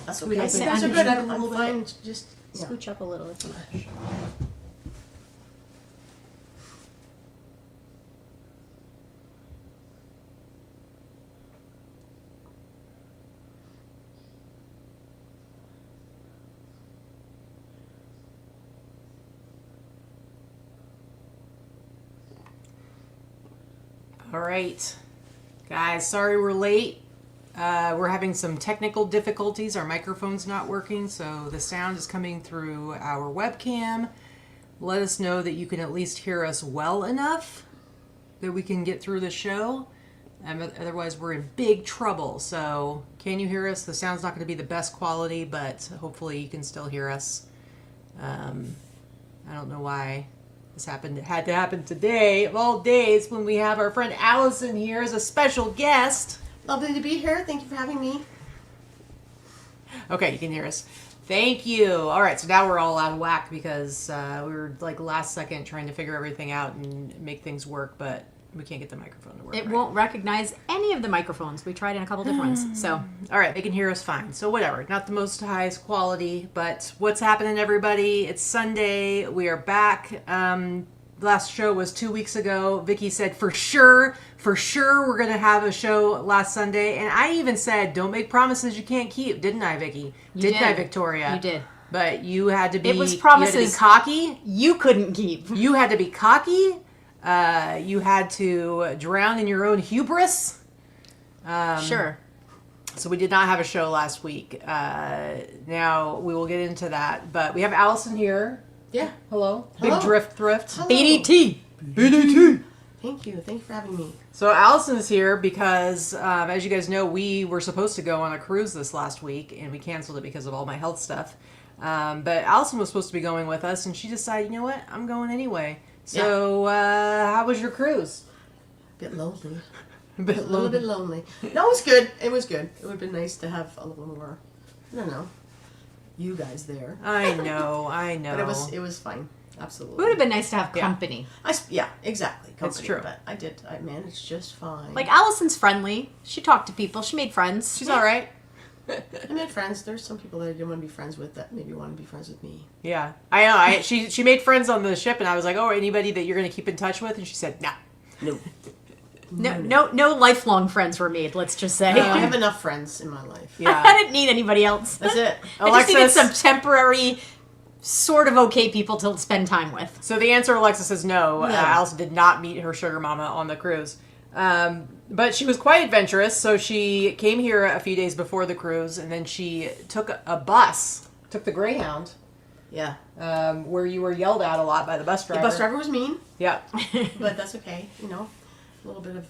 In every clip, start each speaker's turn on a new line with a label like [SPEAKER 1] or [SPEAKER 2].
[SPEAKER 1] That's
[SPEAKER 2] okay.
[SPEAKER 1] You guys are good. I'm fine. Just
[SPEAKER 2] scooch up a little.
[SPEAKER 3] All right, guys, sorry we're late. We're having some technical difficulties. Our microphone's not working, so the sound is coming through our webcam. Let us know that you can at least hear us well enough that we can get through the show. Otherwise, we're in big trouble. So, can you hear us? The sound's not going to be the best quality, but hopefully you can still hear us. I don't know why this had to happen today of all days when we have our friend Allison here as a special guest.
[SPEAKER 1] lovely to be here. Thank you for having me.
[SPEAKER 3] Okay, you can hear us. Thank you. All right, so now we're all out of whack because we were like last second trying to figure everything out and make things work, but we can't get the microphone to work.
[SPEAKER 2] It won't recognize any of the microphones. We tried in a couple different ones. So,
[SPEAKER 3] all right, they can hear us fine. So whatever, not the most highest quality, but what's happening, everybody? It's Sunday. We are back. Last show was 2 weeks ago. Vikki said for sure we're going to have a show last Sunday. And I even said, don't make promises you can't keep. Didn't I, Vikki? Didn't I, Victoria?
[SPEAKER 2] You did.
[SPEAKER 3] But you had to be...
[SPEAKER 2] It was promises
[SPEAKER 3] you had to be cocky.
[SPEAKER 2] You couldn't keep.
[SPEAKER 3] You had to be cocky. You had to drown in your own hubris.
[SPEAKER 2] Sure.
[SPEAKER 3] So we did not have a show last week. Now we will get into that. But we have Allison here.
[SPEAKER 1] Yeah.
[SPEAKER 3] Hello.
[SPEAKER 1] Hello.
[SPEAKER 3] Big Thrift.
[SPEAKER 1] Hello.
[SPEAKER 2] BDT.
[SPEAKER 3] BDT.
[SPEAKER 1] Thank you. Thank you for having me.
[SPEAKER 3] So Allison's here because, as you guys know, we were supposed to go on a cruise this last week, and we canceled it because of all my health stuff. But Allison was supposed to be going with us, and she decided, you know what, I'm going anyway. So, how was your cruise?
[SPEAKER 1] A bit lonely.
[SPEAKER 3] A little
[SPEAKER 1] bit lonely. No, it was good. It was good. It would have been nice to have a little more, I don't know, you guys there.
[SPEAKER 3] I know.
[SPEAKER 1] But it was fine. Absolutely.
[SPEAKER 2] It would have been nice to have company.
[SPEAKER 1] Yeah, exactly. Company,
[SPEAKER 3] That's true.
[SPEAKER 1] But I managed just fine.
[SPEAKER 2] Like, Allison's friendly. She talked to people. She made friends.
[SPEAKER 3] She's all right.
[SPEAKER 1] I made friends. There's some people that I didn't want to be friends with that maybe want to be friends with me.
[SPEAKER 3] Yeah, I know. She made friends on the ship, and I was like, "Oh, anybody that you're going to keep in touch with?" And she said, "No,
[SPEAKER 2] No lifelong friends were made. Let's just say.
[SPEAKER 1] I have enough friends in my life.
[SPEAKER 3] Yeah,
[SPEAKER 2] I didn't need anybody else.
[SPEAKER 1] That's it.
[SPEAKER 2] I just needed some temporary, sort of okay people to spend time with.
[SPEAKER 3] So the answer, Alexis, is no.
[SPEAKER 1] No.
[SPEAKER 3] Allison did not meet her sugar mama on the cruise. But she was quite adventurous, so she came here a few days before the cruise, and then she took a bus, took the Greyhound,
[SPEAKER 1] Yeah.
[SPEAKER 3] where you were yelled at a lot by the bus driver.
[SPEAKER 1] The bus driver was mean,
[SPEAKER 3] Yeah.
[SPEAKER 1] but that's okay. You know, a little bit of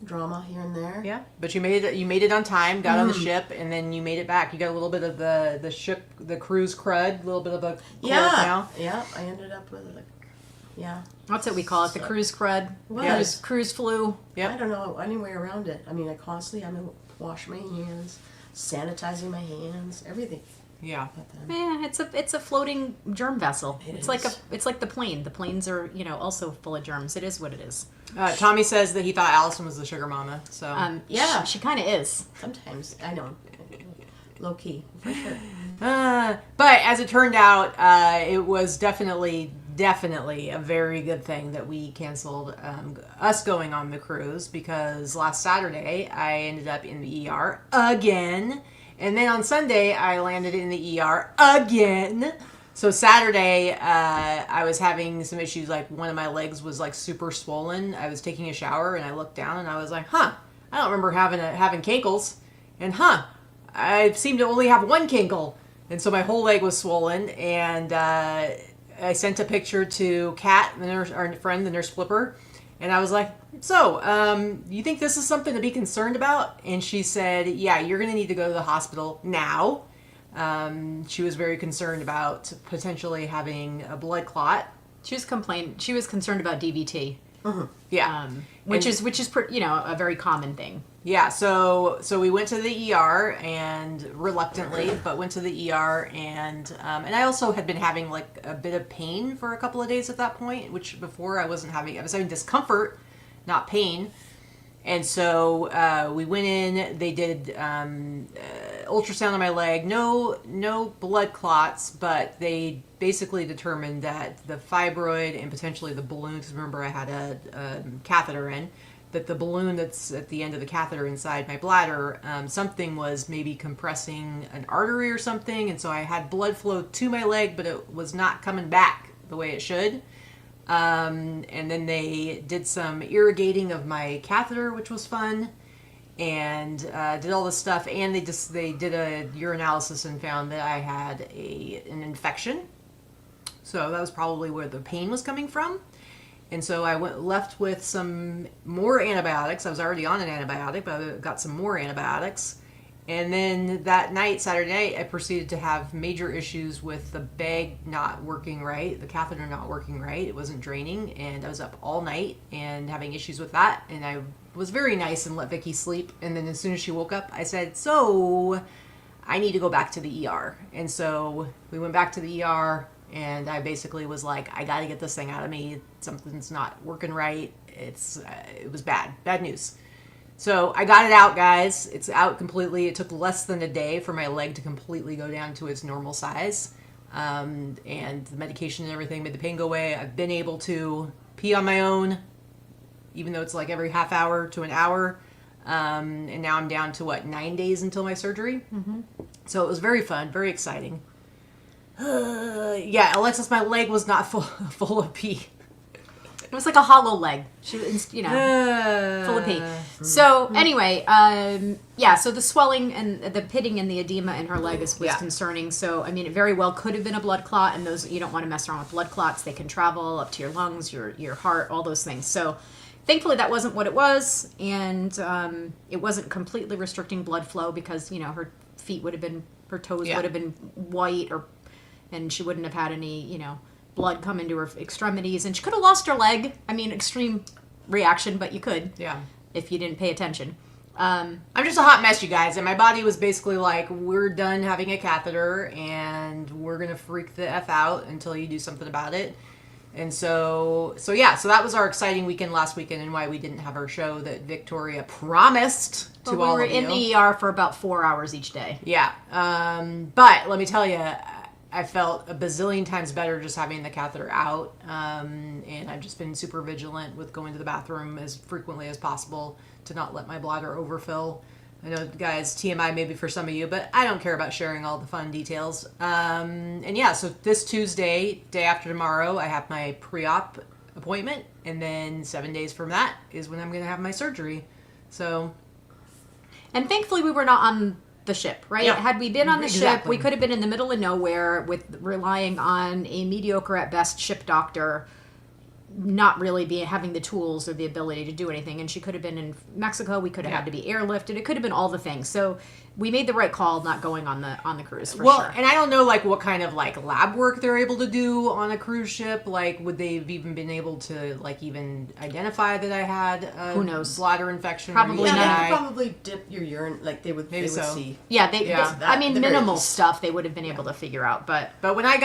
[SPEAKER 1] drama here and there.
[SPEAKER 3] Yeah, but you made it on time, got on the ship, and then you made it back. You got a little bit of the ship, the cruise crud, a little bit of a now.
[SPEAKER 1] Yeah. I ended up with
[SPEAKER 2] That's what we call it, the cruise crud.
[SPEAKER 1] Yes.
[SPEAKER 2] Cruise flu.
[SPEAKER 3] Yep.
[SPEAKER 1] I don't know any way around it. I mean, I constantly wash my hands, sanitizing my hands, everything.
[SPEAKER 3] Yeah.
[SPEAKER 2] Yeah, it's a floating germ vessel. It's
[SPEAKER 1] is.
[SPEAKER 2] like the plane. The planes are, also full of germs. It is what it is.
[SPEAKER 3] Tommy says that he thought Allison was the sugar mama. So
[SPEAKER 1] Yeah.
[SPEAKER 2] she kind of is.
[SPEAKER 1] Sometimes I know, low key for sure.
[SPEAKER 3] but as it turned out, it was definitely a very good thing that we canceled us going on the cruise, because last Saturday I ended up in the ER again, and then on Sunday I landed in the ER again. So Saturday I was having some issues, like one of my legs was like super swollen. I was taking a shower and I looked down and I was like, I don't remember having cankles, and I seem to only have one cankle. And so my whole leg was swollen, and I sent a picture to Kat, the nurse, our friend, the nurse flipper, and I was like, so, you think this is something to be concerned about? And she said, yeah, you're going to need to go to the hospital now. She was very concerned about potentially having a blood clot.
[SPEAKER 2] She was concerned about DVT.
[SPEAKER 1] Mm-hmm.
[SPEAKER 3] Yeah.
[SPEAKER 2] Which is a very common thing.
[SPEAKER 3] Yeah, so we went to the ER, and reluctantly, but went to the ER, and I also had been having like a bit of pain for a couple of days at that point, which before I was having discomfort, not pain. And so we went in. They did ultrasound on my leg. No blood clots, but they basically determined that the fibroid and potentially the balloon. Because remember, I had a catheter in. That the balloon that's at the end of the catheter inside my bladder, something was maybe compressing an artery or something, and so I had blood flow to my leg, but it was not coming back the way it should. And then they did some irrigating of my catheter, which was fun, and did all this stuff. And they did a urinalysis and found that I had an infection. So that was probably where the pain was coming from. And so I left with some more antibiotics. I was already on an antibiotic, but I got some more antibiotics. And then that night, Saturday night, I proceeded to have major issues with the bag not working right, the catheter not working right. It wasn't draining, and I was up all night and having issues with that. And I was very nice and let Vikki sleep. And then as soon as she woke up, I said, so I need to go back to the ER. And so we went back to the ER. And I basically was like, I got to get this thing out of me. Something's not working right. It was bad news. So I got it out, guys. It's out completely. It took less than a day for my leg to completely go down to its normal size. And the medication and everything made the pain go away. I've been able to pee on my own, even though it's like every half hour to an hour. And now I'm down to 9 days until my surgery. Mm-hmm. So it was very fun, very exciting. Yeah, Alexis, my leg was not full of pee.
[SPEAKER 2] It was like a hollow leg. She was, full of pee. So anyway, so the swelling and the pitting and the edema in her leg was concerning. So, I mean, it very well could have been a blood clot, and those, you don't want to mess around with blood clots. They can travel up to your lungs, your heart, all those things. So thankfully that wasn't what it was, and it wasn't completely restricting blood flow because, her feet would have been, her toes would have been white, and she wouldn't have had any, blood come into her extremities, and she could have lost her leg. I mean, extreme reaction, but you could, if you didn't pay attention.
[SPEAKER 3] I'm just a hot mess, you guys, and my body was basically like, we're done having a catheter, and we're gonna freak the F out until you do something about it. And so that was our exciting weekend last weekend, and why we didn't have our show that Victoria promised to all of you.
[SPEAKER 2] We were in the ER for about 4 hours each day.
[SPEAKER 3] Yeah, but let me tell you, I felt a bazillion times better just having the catheter out, and I've just been super vigilant with going to the bathroom as frequently as possible to not let my bladder overfill. I know, guys, TMI maybe for some of you, but I don't care about sharing all the fun details. So this Tuesday, day after tomorrow, I have my pre-op appointment, and then 7 days from that is when I'm going to have my surgery. So,
[SPEAKER 2] and thankfully we were not on the ship, right?
[SPEAKER 3] Yeah,
[SPEAKER 2] had we been on the ship,
[SPEAKER 3] exactly.
[SPEAKER 2] we could have been in the middle of nowhere with relying on a mediocre at best ship doctor, not really having the tools or the ability to do anything. And she could have been in Mexico. We could have had to be airlifted. It could have been all the things. So we made the right call not going on the cruise for sure.
[SPEAKER 3] And I don't know what kind of lab work they're able to do on a cruise ship. Would they have even been able to even identify that I had
[SPEAKER 2] who knows,
[SPEAKER 3] bladder infection?
[SPEAKER 2] Probably
[SPEAKER 3] not.
[SPEAKER 1] They could probably dip your urine. They would see.
[SPEAKER 2] Yeah, I mean, minimal stuff they would have been able to figure out. But
[SPEAKER 3] when I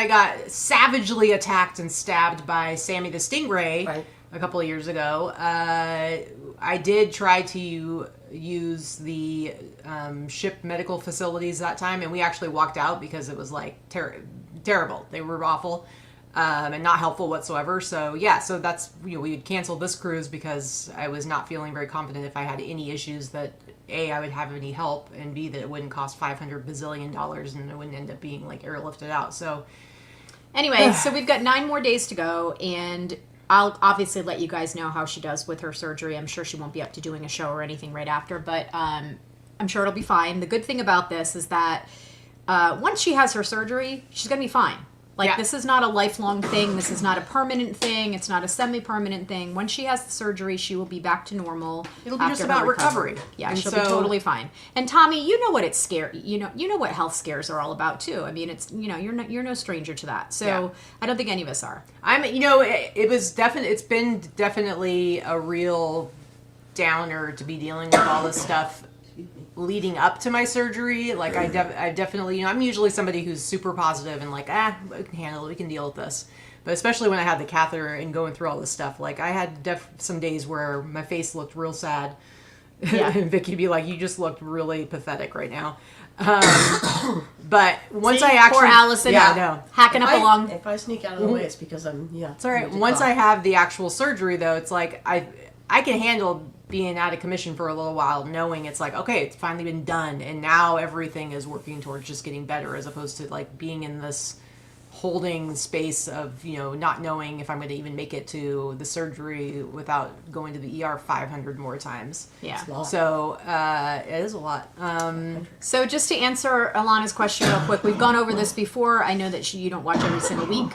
[SPEAKER 3] got savagely attacked and stabbed by Sammy the Stingray a couple of years ago, I did try to use the ship medical facilities that time, and we actually walked out because it was terrible. They were awful and not helpful whatsoever. So that's, we would cancel this cruise because I was not feeling very confident if I had any issues that A, I would have any help, and B, that it wouldn't cost $500 bazillion and it wouldn't end up being airlifted out. So
[SPEAKER 2] anyway, so we've got 9 more days to go, and I'll obviously let you guys know how she does with her surgery. I'm sure she won't be up to doing a show or anything right after, but I'm sure it'll be fine. The good thing about this is that once she has her surgery, she's going to be fine. This is not a lifelong thing. This is not a permanent thing. It's not a semi-permanent thing. Once she has the surgery, she will be back to normal.
[SPEAKER 3] It'll be just about recovery.
[SPEAKER 2] Yeah, and she'll be totally fine. And Tommy, you know what it's scary. You know what health scares are all about too. I mean, it's you're no stranger to that. So I don't think any of us are.
[SPEAKER 3] It's been definitely a real downer to be dealing with all this stuff leading up to my surgery, like I definitely, I'm usually somebody who's super positive and like, we can handle it, we can deal with this. But especially when I had the catheter and going through all this stuff, like I had some days where my face looked real sad. Yeah. And Vicky be like, you just looked really pathetic right now. But once I actually...
[SPEAKER 2] Poor Allison.
[SPEAKER 3] Yeah, I know.
[SPEAKER 2] Hacking up along.
[SPEAKER 1] If I sneak out of the way, it's because
[SPEAKER 3] It's all right. Once I have the actual surgery, though, it's like I can handle being out of commission for a little while, knowing it's like, okay, it's finally been done, and now everything is working towards just getting better, as opposed to like being in this holding space of, not knowing if I'm going to even make it to the surgery without going to the ER 500 more times.
[SPEAKER 2] Yeah.
[SPEAKER 3] So it is a lot.
[SPEAKER 2] So just to answer Alana's question real quick, we've gone over this before. I know that you don't watch every single week.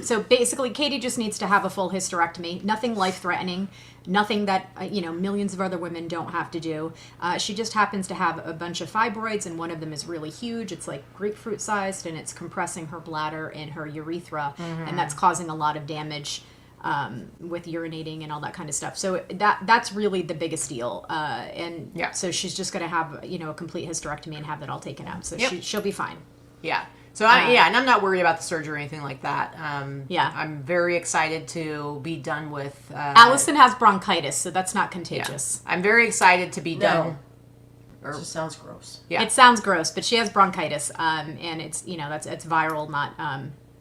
[SPEAKER 2] So basically, Katy just needs to have a full hysterectomy. Nothing life-threatening. Nothing that, millions of other women don't have to do. She just happens to have a bunch of fibroids, and one of them is really huge. It's like grapefruit sized, and it's compressing her bladder and her urethra, and that's causing a lot of damage with urinating and all that kind of stuff. So that's really the biggest deal. So she's just going to have, a complete hysterectomy and have that all taken out. So she'll be fine.
[SPEAKER 3] Yeah. So and I'm not worried about the surgery or anything like that.
[SPEAKER 2] Yeah.
[SPEAKER 3] I'm very excited to be done with.
[SPEAKER 2] Allison has bronchitis, so that's not contagious.
[SPEAKER 3] Yeah. I'm very excited to be done.
[SPEAKER 1] It just sounds gross.
[SPEAKER 3] Yeah.
[SPEAKER 2] It sounds gross, but she has bronchitis, and it's it's viral, not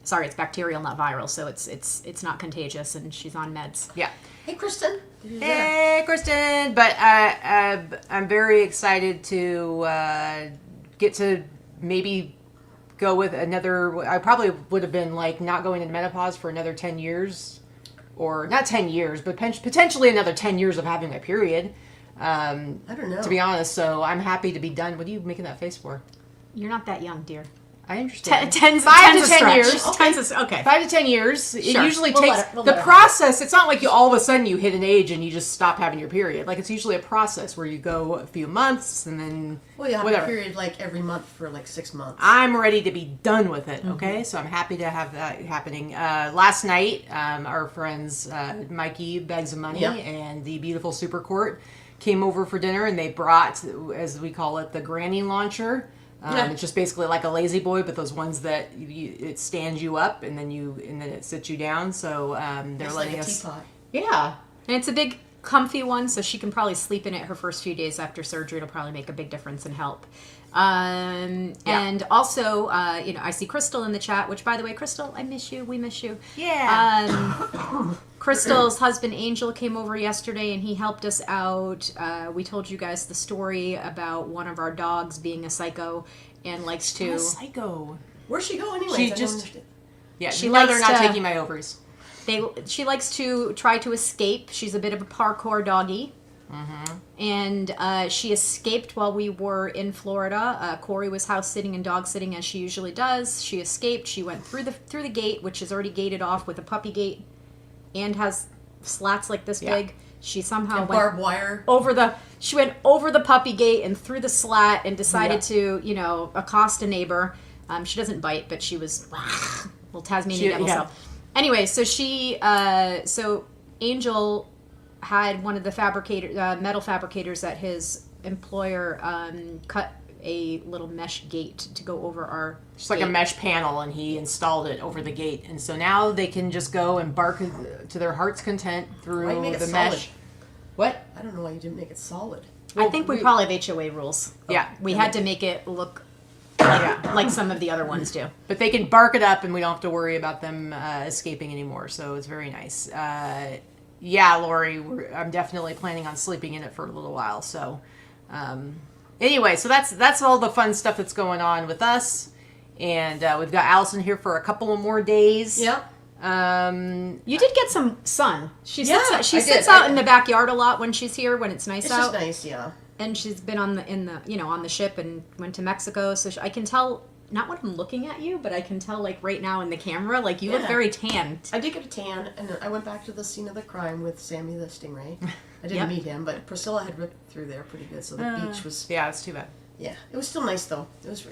[SPEAKER 2] it's bacterial, not viral. So it's not contagious, and she's on meds.
[SPEAKER 3] Yeah.
[SPEAKER 1] Hey, Kristen.
[SPEAKER 3] Hey, Kristen. But I'm very excited to get to maybe go with another. I probably would have been like not going into menopause for another 10 years, or not 10 years, but potentially another 10 years of having my period.
[SPEAKER 1] I don't know,
[SPEAKER 3] to be honest. So I'm happy to be done. What are you making that face for?
[SPEAKER 2] You're not that young, dear.
[SPEAKER 3] I understand.
[SPEAKER 2] 5 to 10 years.
[SPEAKER 3] Okay. 5 to 10 years.
[SPEAKER 2] Sure.
[SPEAKER 3] It usually takes the process. It's not like all of a sudden you hit an age and you just stop having your period. Like, it's usually a process where you go a few months and then
[SPEAKER 1] you have
[SPEAKER 3] whatever.
[SPEAKER 1] a period like every month for like 6 months.
[SPEAKER 3] I'm ready to be done with it. Okay, so I'm happy to have that happening. Last night, our friends Mikey, Bags of Money, and the beautiful Super Court came over for dinner, and they brought, as we call it, the granny launcher. It's just basically like a lazy boy, but those ones that it stands you up and then it sits you down. So they're
[SPEAKER 1] it's
[SPEAKER 3] letting
[SPEAKER 1] like a
[SPEAKER 3] us.
[SPEAKER 1] teapot.
[SPEAKER 3] Yeah,
[SPEAKER 2] and it's a big, comfy one, so she can probably sleep in it her first few days after surgery. It'll probably make a big difference and help. And also, I see Crystal in the chat. Which, by the way, Crystal, I miss you. We miss you.
[SPEAKER 3] Yeah.
[SPEAKER 2] Crystal's husband Angel came over yesterday and he helped us out. We told you guys the story about one of our dogs being a psycho and likes to.
[SPEAKER 3] A psycho.
[SPEAKER 1] Where's she go anyway?
[SPEAKER 3] She just. Yeah,
[SPEAKER 2] she
[SPEAKER 3] no,
[SPEAKER 2] likes
[SPEAKER 3] they're not
[SPEAKER 2] to,
[SPEAKER 3] taking my ovaries.
[SPEAKER 2] She likes to try to escape. She's a bit of a parkour doggy. And she escaped while we were in Florida. Corey was house sitting and dog sitting as she usually does. She escaped. She went through the gate, which is already gated off with a puppy gate, and has slats like this big. She somehow went
[SPEAKER 1] barbed wire
[SPEAKER 2] She went over the puppy gate and through the slat and decided to accost a neighbor. She doesn't bite, but she was little Tasmanian devil. So anyway, so so Angel had one of the metal fabricators at his employer cut a little mesh gate to go over our
[SPEAKER 3] Just like a mesh panel, and he installed it over the gate. And so now they can just go and bark to their heart's content through the mesh. What?
[SPEAKER 1] I don't know why you didn't make it solid.
[SPEAKER 2] Well, I think we probably have HOA rules.
[SPEAKER 3] Yeah.
[SPEAKER 2] We had to make it look like some of the other ones do.
[SPEAKER 3] But they can bark it up, and we don't have to worry about them escaping anymore. So it's very nice. Yeah, Lori, I'm definitely planning on sleeping in it for a little while. So, anyway, so that's all the fun stuff that's going on with us, and we've got Allison here for a couple of more days.
[SPEAKER 1] Yep.
[SPEAKER 2] You did get some sun. She sits out in the backyard a lot when she's here when it's nice out.
[SPEAKER 1] It's just nice, yeah.
[SPEAKER 2] And she's been on the ship and went to Mexico, so I can tell. Not when I'm looking at you, but I can tell, like, right now in the camera, like, you look very tanned.
[SPEAKER 1] I did get a tan, and I went back to the scene of the crime with Sammy the Stingray. I didn't meet him, but Priscilla had ripped through there pretty good, so the beach was...
[SPEAKER 3] Yeah, it's too bad.
[SPEAKER 1] Yeah, it was still nice, though. It was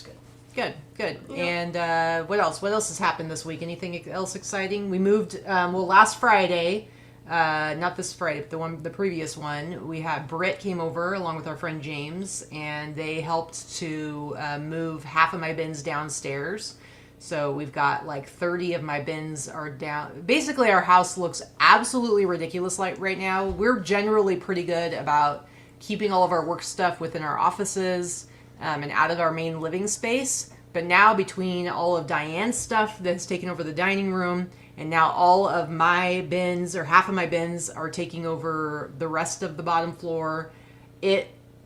[SPEAKER 1] good.
[SPEAKER 3] Good.
[SPEAKER 1] Yeah.
[SPEAKER 3] And what else? What else has happened this week? Anything else exciting? We moved, last Friday, Not this Friday, but the previous one. We had Britt came over along with our friend James, and they helped to move half of my bins downstairs. So we've got like 30 of my bins are down. Basically, our house looks absolutely ridiculous like right now. We're generally pretty good about keeping all of our work stuff within our offices and out of our main living space. But now between all of Diane's stuff that's taken over the dining room, and now all of my bins, or half of my bins, are taking over the rest of the bottom floor.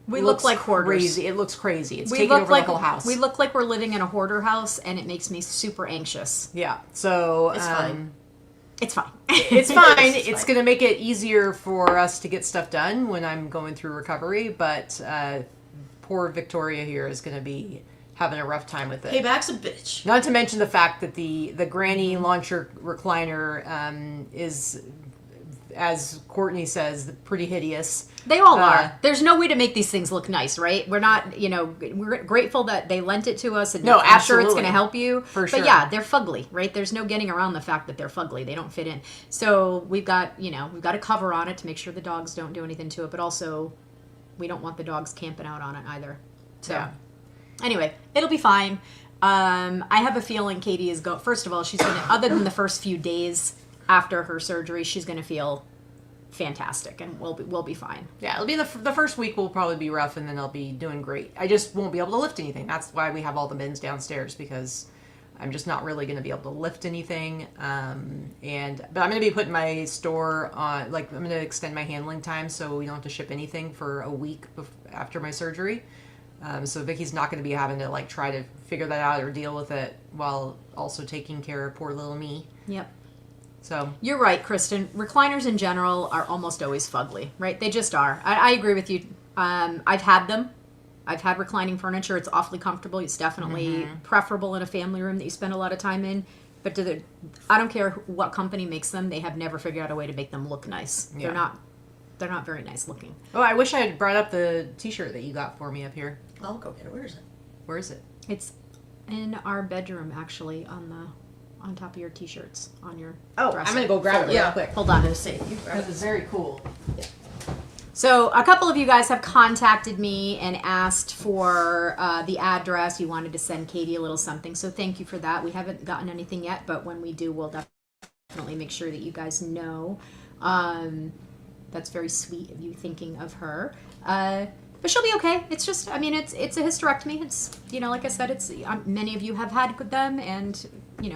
[SPEAKER 2] We look like hoarders.
[SPEAKER 3] Crazy. It looks crazy. It's taking over the whole house.
[SPEAKER 2] We look like we're living in a hoarder house, and it makes me super anxious.
[SPEAKER 3] Yeah. So
[SPEAKER 1] It's fine.
[SPEAKER 2] It's fine.
[SPEAKER 3] It's fine. It's going to make it easier for us to get stuff done when I'm going through recovery, but poor Victoria here is going to be having a rough time with it.
[SPEAKER 1] Payback's a bitch.
[SPEAKER 3] Not to mention the fact that the granny launcher recliner is, as Courtney says, pretty hideous.
[SPEAKER 2] They all are. There's no way to make these things look nice, right? We're not, we're grateful that they lent it to us, and I'm sure it's going to help you.
[SPEAKER 3] For sure.
[SPEAKER 2] But yeah, they're fugly, right? There's no getting around the fact that they're fugly. They don't fit in. So we've got a cover on it to make sure the dogs don't do anything to it, but also we don't want the dogs camping out on it either. So anyway, it'll be fine. I have a feeling Katy is first of all, she's going to, other than the first few days after her surgery, she's going to feel fantastic, and we'll be fine.
[SPEAKER 3] Yeah, it'll be the first week will probably be rough, and then I'll be doing great. I just won't be able to lift anything. That's why we have all the bins downstairs, because I'm just not really going to be able to lift anything. But I'm going to be putting my store on, like, I'm going to extend my handling time so we don't have to ship anything for a week after my surgery. So Vicky's not going to be having to like try to figure that out or deal with it while also taking care of poor little me.
[SPEAKER 2] Yep.
[SPEAKER 3] So
[SPEAKER 2] you're right, Kristen. Recliners in general are almost always fugly, right? They just are. I agree with you. I've had them. I've had reclining furniture. It's awfully comfortable. It's definitely preferable in a family room that you spend a lot of time in. But I don't care what company makes them. They have never figured out a way to make them look nice.
[SPEAKER 3] Yeah.
[SPEAKER 2] They're not very nice looking.
[SPEAKER 3] Oh, I wish I had brought up the T-shirt that you got for me up here.
[SPEAKER 1] I'll go get it. Where is it?
[SPEAKER 3] Where is it?
[SPEAKER 2] It's in our bedroom, actually, on top of your T-shirts on your.
[SPEAKER 3] Oh,
[SPEAKER 2] dresser.
[SPEAKER 3] I'm gonna go grab it real quick.
[SPEAKER 2] Hold on.
[SPEAKER 1] I'm going to say, you grab
[SPEAKER 3] Because
[SPEAKER 1] it.
[SPEAKER 3] it's very cool.
[SPEAKER 2] So a couple of you guys have contacted me and asked for the address. You wanted to send Katy a little something. So thank you for that. We haven't gotten anything yet, but when we do, we'll definitely make sure that you guys know. That's very sweet of you thinking of her. But she'll be okay. It's just, it's a hysterectomy. It's, like I said, it's many of you have had them, and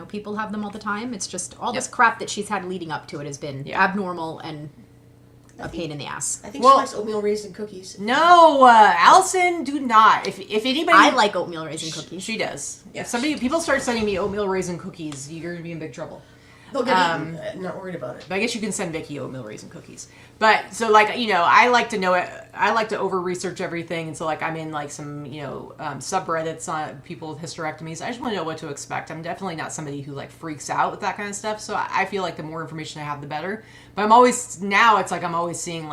[SPEAKER 2] people have them all the time. It's just all this crap that she's had leading up to it has been abnormal and a pain in the ass.
[SPEAKER 1] I think she likes oatmeal raisin cookies.
[SPEAKER 3] No, Allison, do not. If anybody,
[SPEAKER 2] I like oatmeal raisin cookies.
[SPEAKER 3] She does.
[SPEAKER 1] Yeah.
[SPEAKER 3] If people start sending me oatmeal raisin cookies, you're gonna be in big trouble.
[SPEAKER 1] They'll get eaten. Not worried about it.
[SPEAKER 3] But I guess you can send Vicky oatmeal raisin cookies. But so I like to know it. I like to over research everything, and so I'm in some subreddits on people with hysterectomies. I just want to know what to expect. I'm definitely not somebody who freaks out with that kind of stuff. So I feel like the more information I have, the better. But I'm always seeing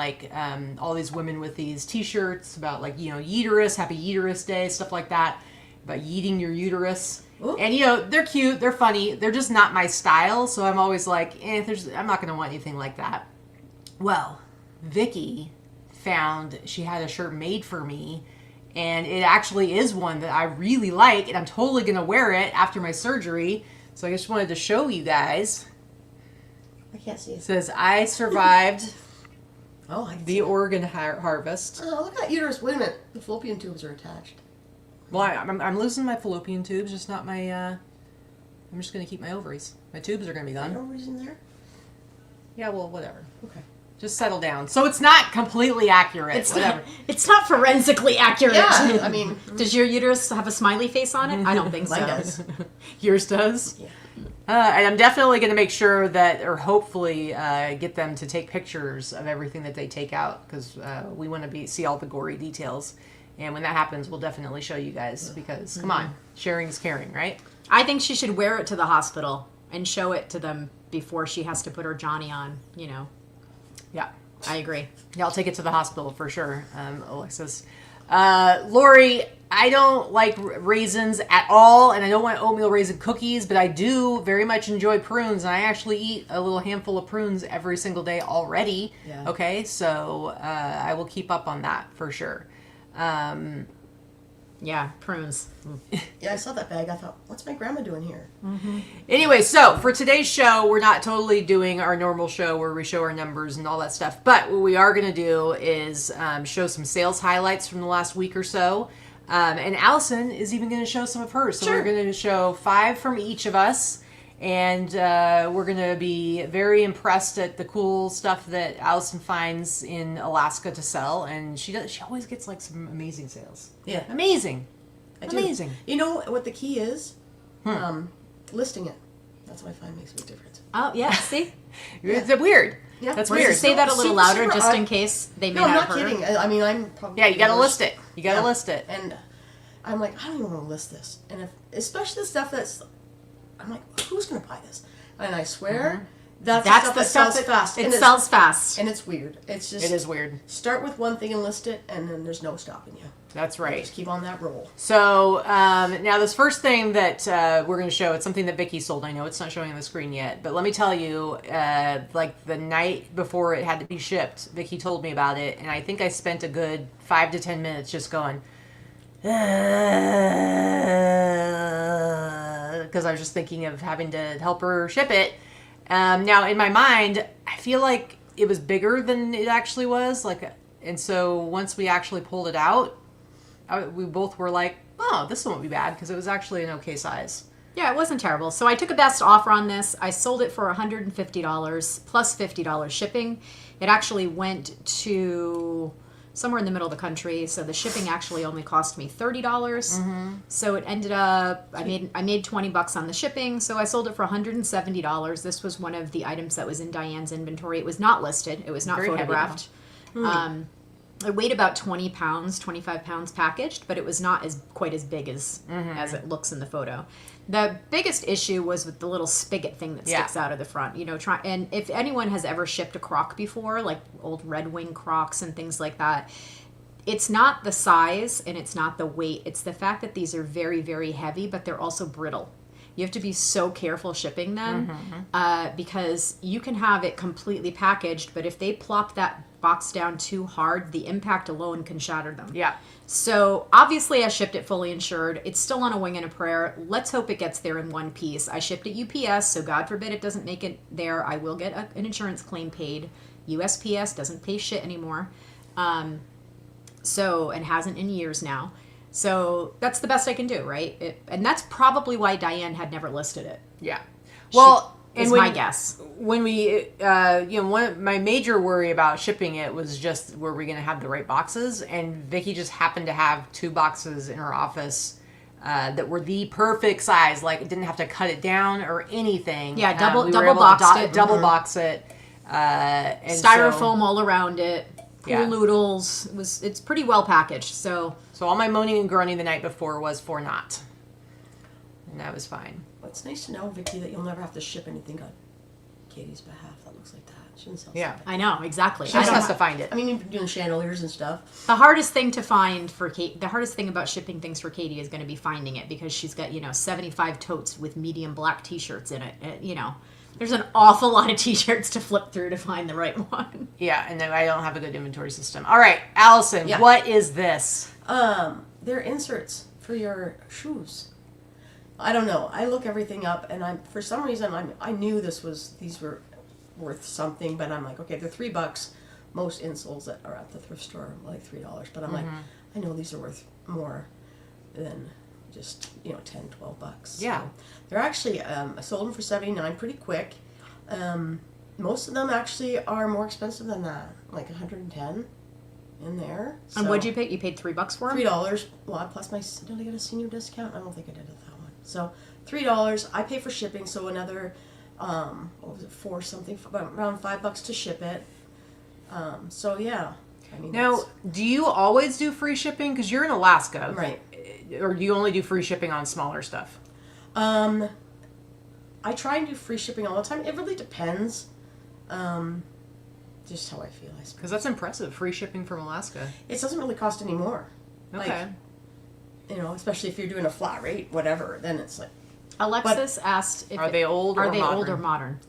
[SPEAKER 3] all these women with these T-shirts about uterus, happy uterus day, stuff like that, about yeeting your uterus. Ooh. And they're cute, they're funny, they're just not my style, so I'm always like, I'm not gonna want anything like that. Well, Vicky found she had a shirt made for me, and it actually is one that I really like, and I'm totally gonna wear it after my surgery. So I just wanted to show you guys.
[SPEAKER 1] I can't see it.
[SPEAKER 3] It says, I survived the Oregon harvest.
[SPEAKER 1] Oh, look at that uterus. Wait a minute. The fallopian tubes are attached.
[SPEAKER 3] Well, I'm losing my fallopian tubes, just not my, I'm just going to keep my ovaries. My tubes are going to be gone.
[SPEAKER 1] No reason there?
[SPEAKER 3] Yeah, well, whatever.
[SPEAKER 1] Okay.
[SPEAKER 3] Just settle down. So it's not completely accurate.
[SPEAKER 2] It's not forensically accurate.
[SPEAKER 1] Yeah,
[SPEAKER 2] does your uterus have a smiley face on it? I don't think so.
[SPEAKER 1] Mine does.
[SPEAKER 3] Yours does?
[SPEAKER 1] Yeah.
[SPEAKER 3] And I'm definitely going to make sure that, or hopefully get them to take pictures of everything that they take out, because we want to see all the gory details. And when that happens, we'll definitely show you guys, because, come on, sharing is caring, right?
[SPEAKER 2] I think she should wear it to the hospital and show it to them before she has to put her Johnny on,
[SPEAKER 3] Yeah.
[SPEAKER 2] I agree.
[SPEAKER 3] Yeah, I'll take it to the hospital for sure, Alexis. Lori, I don't like raisins at all, and I don't want oatmeal raisin cookies, but I do very much enjoy prunes, and I actually eat a little handful of prunes every single day already.
[SPEAKER 1] Yeah.
[SPEAKER 3] Okay, so I will keep up on that for sure.
[SPEAKER 2] Yeah, prunes.
[SPEAKER 1] Yeah, I saw that bag. I thought, what's my grandma doing here?
[SPEAKER 3] Anyway, so for today's show, we're not totally doing our normal show where we show our numbers and all that stuff, but what we are going to do is show some sales highlights from the last week or so. And Allison is even going to show some of hers. So we're going to show 5 from each of us. And we're going to be very impressed at the cool stuff that Allison finds in Alaska to sell. And she always gets like some amazing sales.
[SPEAKER 1] Yeah.
[SPEAKER 3] Amazing.
[SPEAKER 1] I do.
[SPEAKER 3] Amazing.
[SPEAKER 1] You know what the key is? Listing it. That's what I find makes a big difference.
[SPEAKER 2] Oh, yeah, see?
[SPEAKER 3] It's weird.
[SPEAKER 1] Yeah.
[SPEAKER 3] That's
[SPEAKER 2] Why
[SPEAKER 3] weird.
[SPEAKER 2] don't you say that a little
[SPEAKER 1] Super,
[SPEAKER 2] louder
[SPEAKER 1] super
[SPEAKER 2] just
[SPEAKER 1] odd.
[SPEAKER 2] in case they may
[SPEAKER 1] No, I'm
[SPEAKER 2] not
[SPEAKER 1] not
[SPEAKER 2] have heard.
[SPEAKER 1] kidding. I mean, I'm probably...
[SPEAKER 3] Yeah, you got to
[SPEAKER 1] the
[SPEAKER 3] list
[SPEAKER 1] worst.
[SPEAKER 3] it. You got to list it.
[SPEAKER 1] And I'm like, I don't even want to list this. And especially the stuff that's... I'm like, who's going to buy this? And I swear, that's the stuff that sells fast.
[SPEAKER 2] It
[SPEAKER 1] And
[SPEAKER 2] sells fast.
[SPEAKER 1] And it's weird. It's just...
[SPEAKER 3] It is weird.
[SPEAKER 1] Start with one thing and list it, and then there's no stopping you.
[SPEAKER 3] That's right.
[SPEAKER 1] Just keep on that roll.
[SPEAKER 3] So now this first thing that we're going to show, it's something that Vikki sold. I know it's not showing on the screen yet, but let me tell you, like the night before it had to be shipped, Vikki told me about it, and I think I spent a good 5 to 10 minutes just going, because I was just thinking of having to help her ship it. Now in my mind, I feel like it was bigger than it actually was, and so once we actually pulled it out, we both were like, oh, this won't be bad, because it was actually an okay size.
[SPEAKER 2] Yeah, it wasn't terrible. So I took a best offer on this. I sold it for $150 plus $50 shipping. It actually went to somewhere in the middle of the country, so the shipping actually only cost me $30. So it ended up, I made $20 on the shipping, so I sold it for $170. This was one of the items that was in Diane's inventory. It was not listed. It was not
[SPEAKER 3] Very heavy,
[SPEAKER 2] photographed. It weighed about 20 pounds, 25 pounds packaged, but it was not quite as big as it looks in the photo. The biggest issue was with the little spigot thing that sticks out of the front. You know, and if anyone has ever shipped a crock before, like old Red Wing Crocs and things like that, it's not the size and it's not the weight. It's the fact that these are very, very heavy, but they're also brittle. You have to be so careful shipping them because you can have it completely packaged, but if they plop that box down too hard, the impact alone can shatter them.
[SPEAKER 3] Yeah.
[SPEAKER 2] So obviously I shipped it fully insured. It's still on a wing and a prayer. Let's hope it gets there in one piece. I shipped it UPS, so God forbid it doesn't make it there. I will get an insurance claim paid. USPS doesn't pay shit anymore. And hasn't in years now. So that's the best I can do, right? And that's probably why Diane had never listed it.
[SPEAKER 3] Yeah. Well,
[SPEAKER 2] is my guess.
[SPEAKER 3] When we, my major worry about shipping it was just, were we going to have the right boxes? And Vikki just happened to have 2 boxes in her office that were the perfect size. Like, it didn't have to cut it down or anything.
[SPEAKER 2] Yeah,
[SPEAKER 3] we were
[SPEAKER 2] double
[SPEAKER 3] able to
[SPEAKER 2] boxed it.
[SPEAKER 3] double box it. And
[SPEAKER 2] Styrofoam all around it. Pool
[SPEAKER 3] Yeah.
[SPEAKER 2] noodles. It's pretty well packaged. So
[SPEAKER 3] all my moaning and groaning the night before was for naught. And that was fine.
[SPEAKER 1] Well, it's nice to know, Vikki, that you'll never have to ship anything on Katie's behalf that looks like that. She doesn't sell
[SPEAKER 3] Yeah.
[SPEAKER 1] something.
[SPEAKER 2] I know, exactly.
[SPEAKER 3] She just has to find it.
[SPEAKER 1] I mean, you've been doing chandeliers and stuff.
[SPEAKER 2] The hardest thing to find for Kate, the hardest thing about shipping things for Katie is going to be finding it, because she's got, 75 totes with medium black t-shirts in it. There's an awful lot of t-shirts to flip through to find the right one.
[SPEAKER 3] Yeah, and then I don't have a good inventory system. All right, Allison,
[SPEAKER 1] Yeah.
[SPEAKER 3] what is this?
[SPEAKER 1] They're inserts for your shoes. I don't know. I look everything up, and for some reason I knew these were worth something, but I'm like, okay, they're $3. Most insoles that are at the thrift store are like $3, but I'm like, I know these are worth more than just $10-12.
[SPEAKER 3] Yeah.
[SPEAKER 1] So they're actually I sold them for $79 pretty quick. Most of them actually are more expensive than that, like $110 in there. So
[SPEAKER 2] And what'd you pay? You paid $3 for them?
[SPEAKER 1] $3. Well, plus did I get a senior discount? I don't think I did at that one. So $3. I pay for shipping, so another what was it, around $5 to ship it. So yeah. I mean,
[SPEAKER 3] Now, do you always do free shipping? Because you're in Alaska.
[SPEAKER 1] right.
[SPEAKER 3] Or do you only do free shipping on smaller stuff?
[SPEAKER 1] I try and do free shipping all the time. It really depends. Just how I feel, I suppose.
[SPEAKER 3] Because that's impressive, free shipping from Alaska.
[SPEAKER 1] It doesn't really cost any more.
[SPEAKER 3] Okay.
[SPEAKER 1] you know, especially if you're doing a flat rate, whatever, then it's like,
[SPEAKER 2] Alexis asked if
[SPEAKER 3] Are they old or modern?
[SPEAKER 2] old or modern?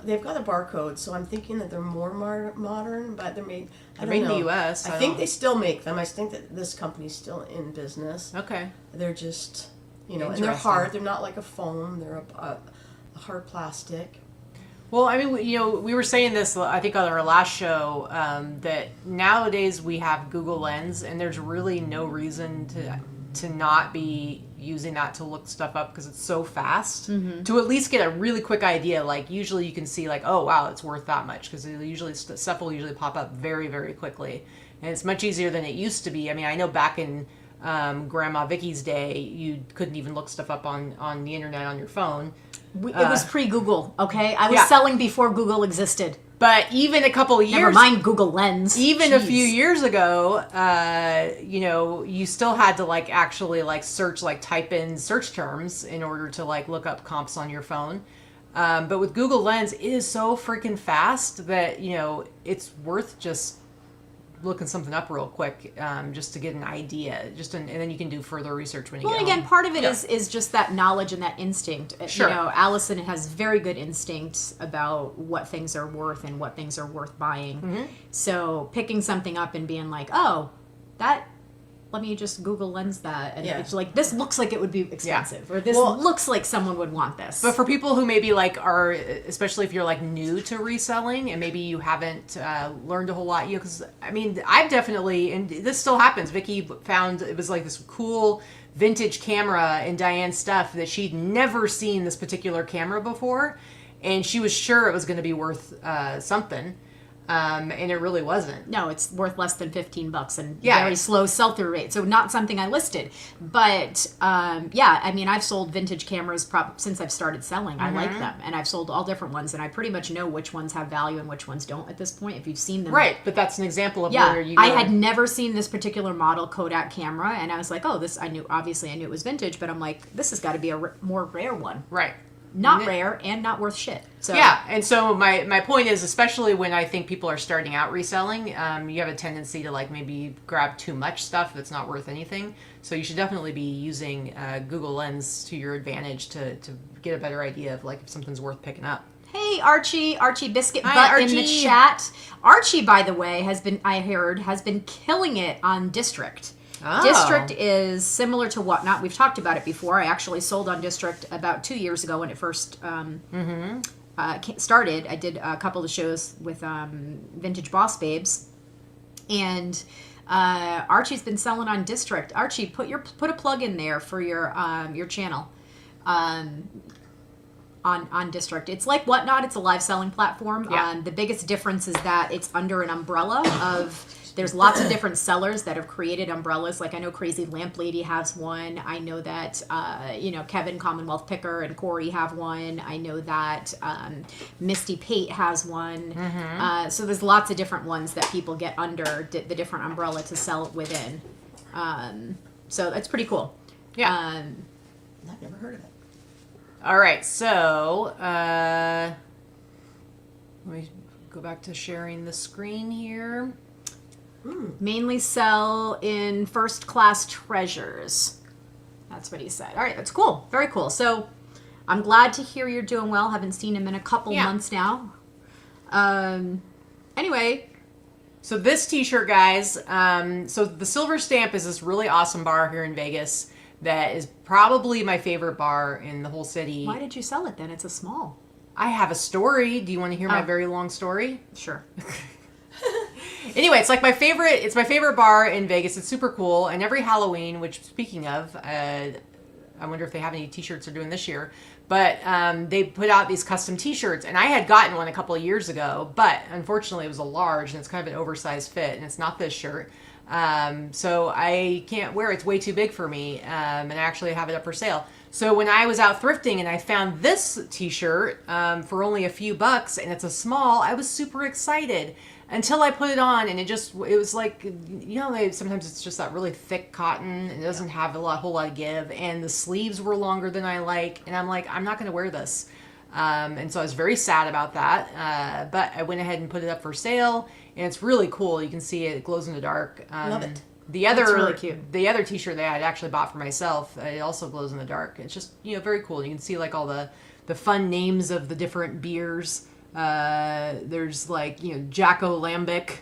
[SPEAKER 1] they've got a barcode, so I'm thinking that they're more modern, but they're made. I don't
[SPEAKER 3] made in
[SPEAKER 1] know.
[SPEAKER 3] the U.S.
[SPEAKER 1] I think they still make them. I think that this company's still in business.
[SPEAKER 3] Okay.
[SPEAKER 1] They're just, you know, and they're
[SPEAKER 3] Interesting.
[SPEAKER 1] hard. They're not like a foam. They're a hard plastic.
[SPEAKER 3] Well, I mean, you know, we were saying this, I think, on our last show, that nowadays we have Google Lens, and there's really no reason to not be using that to look stuff up because it's so fast. To at least get a really quick idea. Like, usually you can see, like, oh, wow, it's worth that much, because stuff will usually pop up very, very quickly. And it's much easier than it used to be. I mean, I know back in Grandma Vicky's day, you couldn't even look stuff up on the internet on your phone.
[SPEAKER 2] It was pre-Google, okay? I was
[SPEAKER 3] Yeah.
[SPEAKER 2] selling before Google existed.
[SPEAKER 3] But even a couple of years...
[SPEAKER 2] Never mind Google Lens.
[SPEAKER 3] Even a
[SPEAKER 2] Jeez.
[SPEAKER 3] few years ago, you know, you still had to, like, actually, like, search, like, type in search terms in order to, like, look up comps on your phone. But with Google Lens, it is so freaking fast that, you know, it's worth just looking something up real quick, just to get an idea, and then you can do further research when you
[SPEAKER 2] Well,
[SPEAKER 3] get
[SPEAKER 2] again,
[SPEAKER 3] home.
[SPEAKER 2] part of it is just that knowledge and that instinct.
[SPEAKER 3] Sure.
[SPEAKER 2] You know, Allison has very good instincts about what things are worth and what things are worth buying. So picking something up and being like, oh, let me just Google Lens that. And it's like, this looks like it would be expensive. Or this looks like someone would want this.
[SPEAKER 3] But for people who maybe like are, especially if you're like new to reselling and maybe you haven't learned a whole lot, you know, because I mean, I've definitely, and this still happens. Vicky found it was like this cool vintage camera in Diane's stuff that she'd never seen this particular camera before, and she was sure it was going to be worth something. And it really wasn't.
[SPEAKER 2] No, it's worth less than $15 and very slow sell-through rate. So not something I listed. But I mean, I've sold vintage cameras since I've started selling. I like them. And I've sold all different ones. And I pretty much know which ones have value and which ones don't at this point, if you've seen them.
[SPEAKER 3] Right, but that's an example of where you
[SPEAKER 2] I had never seen this particular model Kodak camera. And I was like, oh, obviously I knew it was vintage. But I'm like, this has got to be a more rare one.
[SPEAKER 3] Right.
[SPEAKER 2] Not rare and not worth shit. So
[SPEAKER 3] yeah, and so my point is, especially when I think people are starting out reselling, you have a tendency to like maybe grab too much stuff that's not worth anything. So you should definitely be using Google Lens to your advantage to get a better idea of like if something's worth picking up.
[SPEAKER 2] Hey, Archie Biscuit
[SPEAKER 3] Hi,
[SPEAKER 2] Butt
[SPEAKER 3] Archie.
[SPEAKER 2] in the chat. Archie, by the way, has been killing it on District.
[SPEAKER 3] Oh.
[SPEAKER 2] District is similar to Whatnot. We've talked about it before. I actually sold on District about 2 years ago when it first started. I did a couple of shows with Vintage Boss Babes, and Archie's been selling on District. Archie, put a plug in there for your channel on District. It's like Whatnot. It's a live selling platform.
[SPEAKER 3] Yeah.
[SPEAKER 2] The biggest difference is that it's under an umbrella of. There's lots of different sellers that have created umbrellas. Like I know Crazy Lamp Lady has one. I know that Kevin Commonwealth Picker and Corey have one. I know that Misty Pate has one. So there's lots of different ones that people get under the different umbrella to sell it within. So that's pretty cool.
[SPEAKER 3] Yeah.
[SPEAKER 1] I've never heard of it.
[SPEAKER 3] All right, so let me go back to sharing the screen here.
[SPEAKER 2] Mainly sell in first class treasures. That's what he said. All right, that's cool. Very cool. So I'm glad to hear you're doing well. Haven't seen him in a couple months now. Anyway.
[SPEAKER 3] So this t-shirt, guys, so the Silver Stamp is this really awesome bar here in Vegas that is probably my favorite bar in the whole city.
[SPEAKER 2] Why did you sell it then? It's a small.
[SPEAKER 3] I have a story. Do you want to hear my very long story?
[SPEAKER 2] Sure.
[SPEAKER 3] Anyway, it's my favorite bar in Vegas. It's super cool. And every Halloween, which speaking of, I wonder if they have any t-shirts they're doing this year, but they put out these custom t-shirts, and I had gotten one a couple of years ago, but unfortunately it was a large and it's kind of an oversized fit, and it's not this shirt. So I can't wear it. It's way too big for me. And I actually have it up for sale. So when I was out thrifting and I found this t-shirt for only a few bucks, and it's a small, I was super excited until I put it on, and it was like, sometimes it's just that really thick cotton and it doesn't have a whole lot of give, and the sleeves were longer than I like, and I'm like, I'm not going to wear this. And so I was very sad about that. But I went ahead and put it up for sale, and it's really cool. You can see it glows in the dark.
[SPEAKER 1] Love it.
[SPEAKER 3] The other,
[SPEAKER 2] That's really cute.
[SPEAKER 3] The other T-shirt that I had actually bought for myself, it also glows in the dark. It's just, very cool. You can see like all the fun names of the different beers. There's like, Jacko Lambic.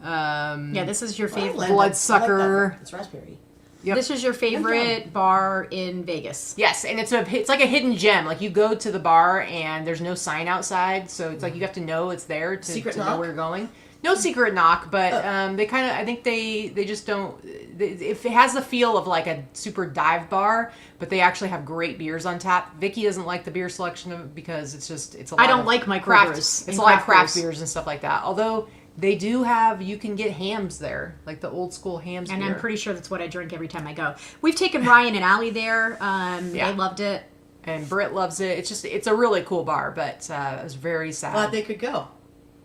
[SPEAKER 2] Yeah, this is your favorite.
[SPEAKER 3] Bloodsucker.
[SPEAKER 1] It's raspberry.
[SPEAKER 3] Yep.
[SPEAKER 2] This is your favorite bar in Vegas.
[SPEAKER 3] Yes, and it's like a hidden gem. Like you go to the bar and there's no sign outside, so it's like you have to know it's there to know where you're going. No secret knock, but they kind of, I think they just don't, if it has the feel of like a super dive bar, but they actually have great beers on tap. Vicky doesn't like the beer selection because it's a lot
[SPEAKER 2] I don't
[SPEAKER 3] of
[SPEAKER 2] like
[SPEAKER 3] microbrews.
[SPEAKER 2] microbrews.
[SPEAKER 3] It's a lot of craft beers and stuff like that. Although they do have, you can get hams there, like the old school hams
[SPEAKER 2] And
[SPEAKER 3] beer.
[SPEAKER 2] I'm pretty sure that's what I drink every time I go. We've taken Ryan and Allie there. They loved it.
[SPEAKER 3] And Britt loves it. It's a really cool bar, but it was very sad.
[SPEAKER 1] Glad they could go.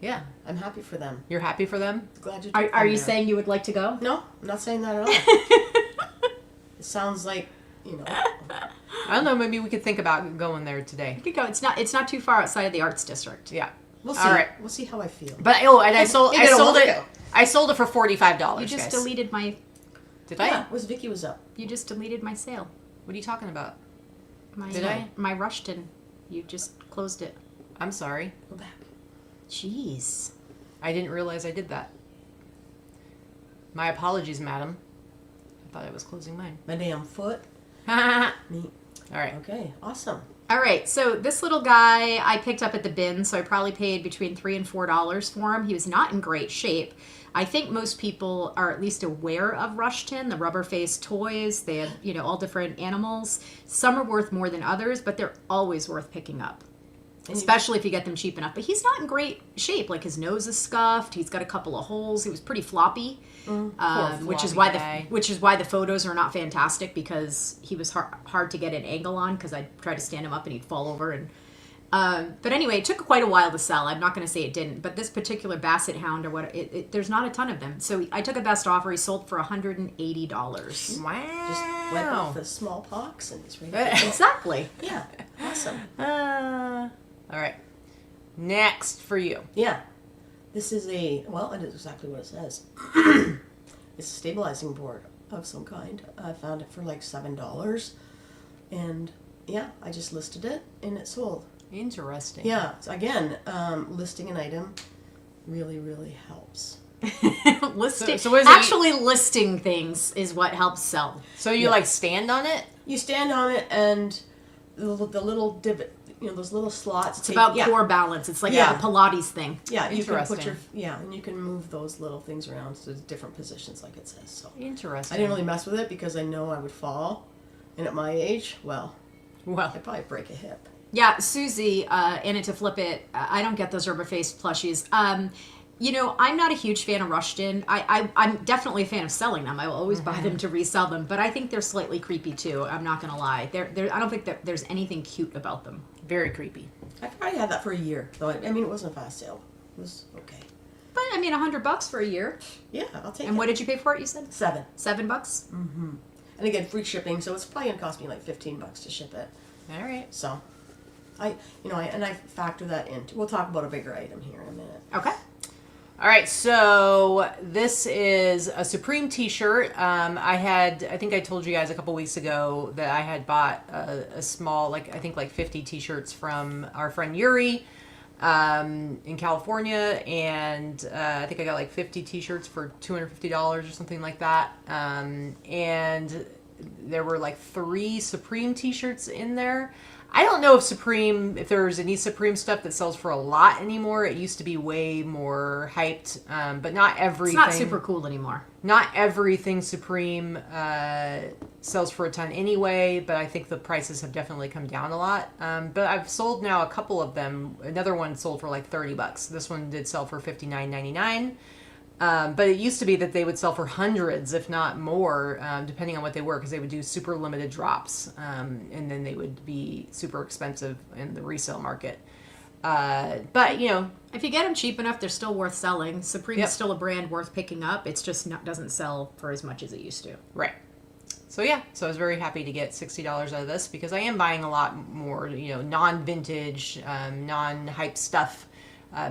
[SPEAKER 3] Yeah.
[SPEAKER 1] I'm happy for them.
[SPEAKER 3] You're happy for them?
[SPEAKER 1] Glad you.
[SPEAKER 2] Are you saying you would like to go?
[SPEAKER 1] No, I'm not saying that at all. It sounds like,
[SPEAKER 3] I don't know. Maybe we could think about going there today.
[SPEAKER 2] You could go. It's not too far outside of the Arts District.
[SPEAKER 3] Yeah.
[SPEAKER 1] we'll see.
[SPEAKER 3] All right.
[SPEAKER 1] We'll see how I feel.
[SPEAKER 3] But and I sold it.
[SPEAKER 1] Go.
[SPEAKER 3] I sold it for $45.
[SPEAKER 2] You just
[SPEAKER 3] guys.
[SPEAKER 2] deleted my.
[SPEAKER 3] Did
[SPEAKER 1] Yeah,
[SPEAKER 3] I?
[SPEAKER 1] Vicky was up.
[SPEAKER 2] You just deleted my sale.
[SPEAKER 3] What are you talking about?
[SPEAKER 2] Did
[SPEAKER 3] I?
[SPEAKER 2] My Rushton. You just closed it.
[SPEAKER 3] I'm sorry.
[SPEAKER 1] Go back.
[SPEAKER 2] Jeez.
[SPEAKER 3] I didn't realize I did that. My apologies, madam. I thought I was closing mine.
[SPEAKER 1] Madame Foot.
[SPEAKER 3] All
[SPEAKER 1] Neat.
[SPEAKER 3] right.
[SPEAKER 1] Okay, awesome.
[SPEAKER 2] All right, so this little guy I picked up at the bin, so I probably paid between $3 and $4 for him. He was not in great shape. I think most people are at least aware of Rushton, the rubber-faced toys. They have, all different animals. Some are worth more than others, but they're always worth picking up, especially if you get them cheap enough. But he's not in great shape. Like his nose is scuffed. He's got a couple of holes. He was pretty floppy, which is why the photos are not fantastic, because he was hard to get an angle on, because I tried to stand him up and he'd fall over. And but anyway, it took quite a while to sell. I'm not going to say it didn't, but this particular Basset Hound, or what, there's not a ton of them. So I took a best offer. He sold for $180.
[SPEAKER 3] Wow.
[SPEAKER 1] Just wipe off the smallpox and he's ready.
[SPEAKER 2] Exactly.
[SPEAKER 1] Yeah, awesome.
[SPEAKER 3] All right. Next for you.
[SPEAKER 1] Yeah. This is it is exactly what it says. It's a stabilizing board of some kind. I found it for like $7. And yeah, I just listed it and it sold.
[SPEAKER 3] Interesting.
[SPEAKER 1] Yeah. So again, listing an item really, really helps.
[SPEAKER 2] Listing.
[SPEAKER 3] So what is
[SPEAKER 2] actually listing things is what helps sell.
[SPEAKER 3] So you like stand on it?
[SPEAKER 1] You stand on it and the little divot, those little slots.
[SPEAKER 2] It's about core balance. It's like a Pilates thing.
[SPEAKER 1] Yeah, you can put
[SPEAKER 3] Interesting.
[SPEAKER 1] and you can move those little things around to different positions, like it says. So
[SPEAKER 3] Interesting.
[SPEAKER 1] I didn't really mess with it because I know I would fall, and at my age, I'd probably break a hip.
[SPEAKER 2] Yeah, Susie, in it to flip it, I don't get those rubber-faced plushies. I'm not a huge fan of Rushton. I'm definitely a fan of selling them. I will always buy them to resell them, but I think they're slightly creepy too. I'm not going to lie. I don't think that there's anything cute about them.
[SPEAKER 3] Very creepy.
[SPEAKER 1] I probably had that for a year, though. I mean, it wasn't a fast sale. It was okay.
[SPEAKER 2] But I mean, $100 for a year.
[SPEAKER 1] Yeah, I'll take it.
[SPEAKER 2] And what did you pay for it? You said
[SPEAKER 1] $7.
[SPEAKER 2] $7.
[SPEAKER 1] Mm-hmm. And again, free shipping, so it's probably gonna cost me like $15 to ship it.
[SPEAKER 3] All right.
[SPEAKER 1] So, I factor that in. We'll talk about a bigger item here in a minute.
[SPEAKER 2] Okay.
[SPEAKER 3] All right, so this is a Supreme t-shirt. I think I told you guys a couple weeks ago that I had bought a small, like 50 t-shirts from our friend Yuri in California, and I think I got like 50 t-shirts for $250 or something like that. And there were like 3 Supreme t-shirts in there. I don't know if there's any Supreme stuff that sells for a lot anymore. It used to be way more hyped, but not everything.
[SPEAKER 2] It's not super cool anymore.
[SPEAKER 3] Not everything Supreme sells for a ton anyway, but I think the prices have definitely come down a lot. But I've sold now a couple of them. Another one sold for like $30. This one did sell for $59.99. But it used to be that they would sell for hundreds, if not more, depending on what they were, because they would do super limited drops, and then they would be super expensive in the resale market. But,
[SPEAKER 2] if you get them cheap enough, they're still worth selling. Supreme is still a brand worth picking up. It's just doesn't sell for as much as it used to.
[SPEAKER 3] Right. So, so I was very happy to get $60 out of this, because I am buying a lot more, non-vintage, non-hype stuff.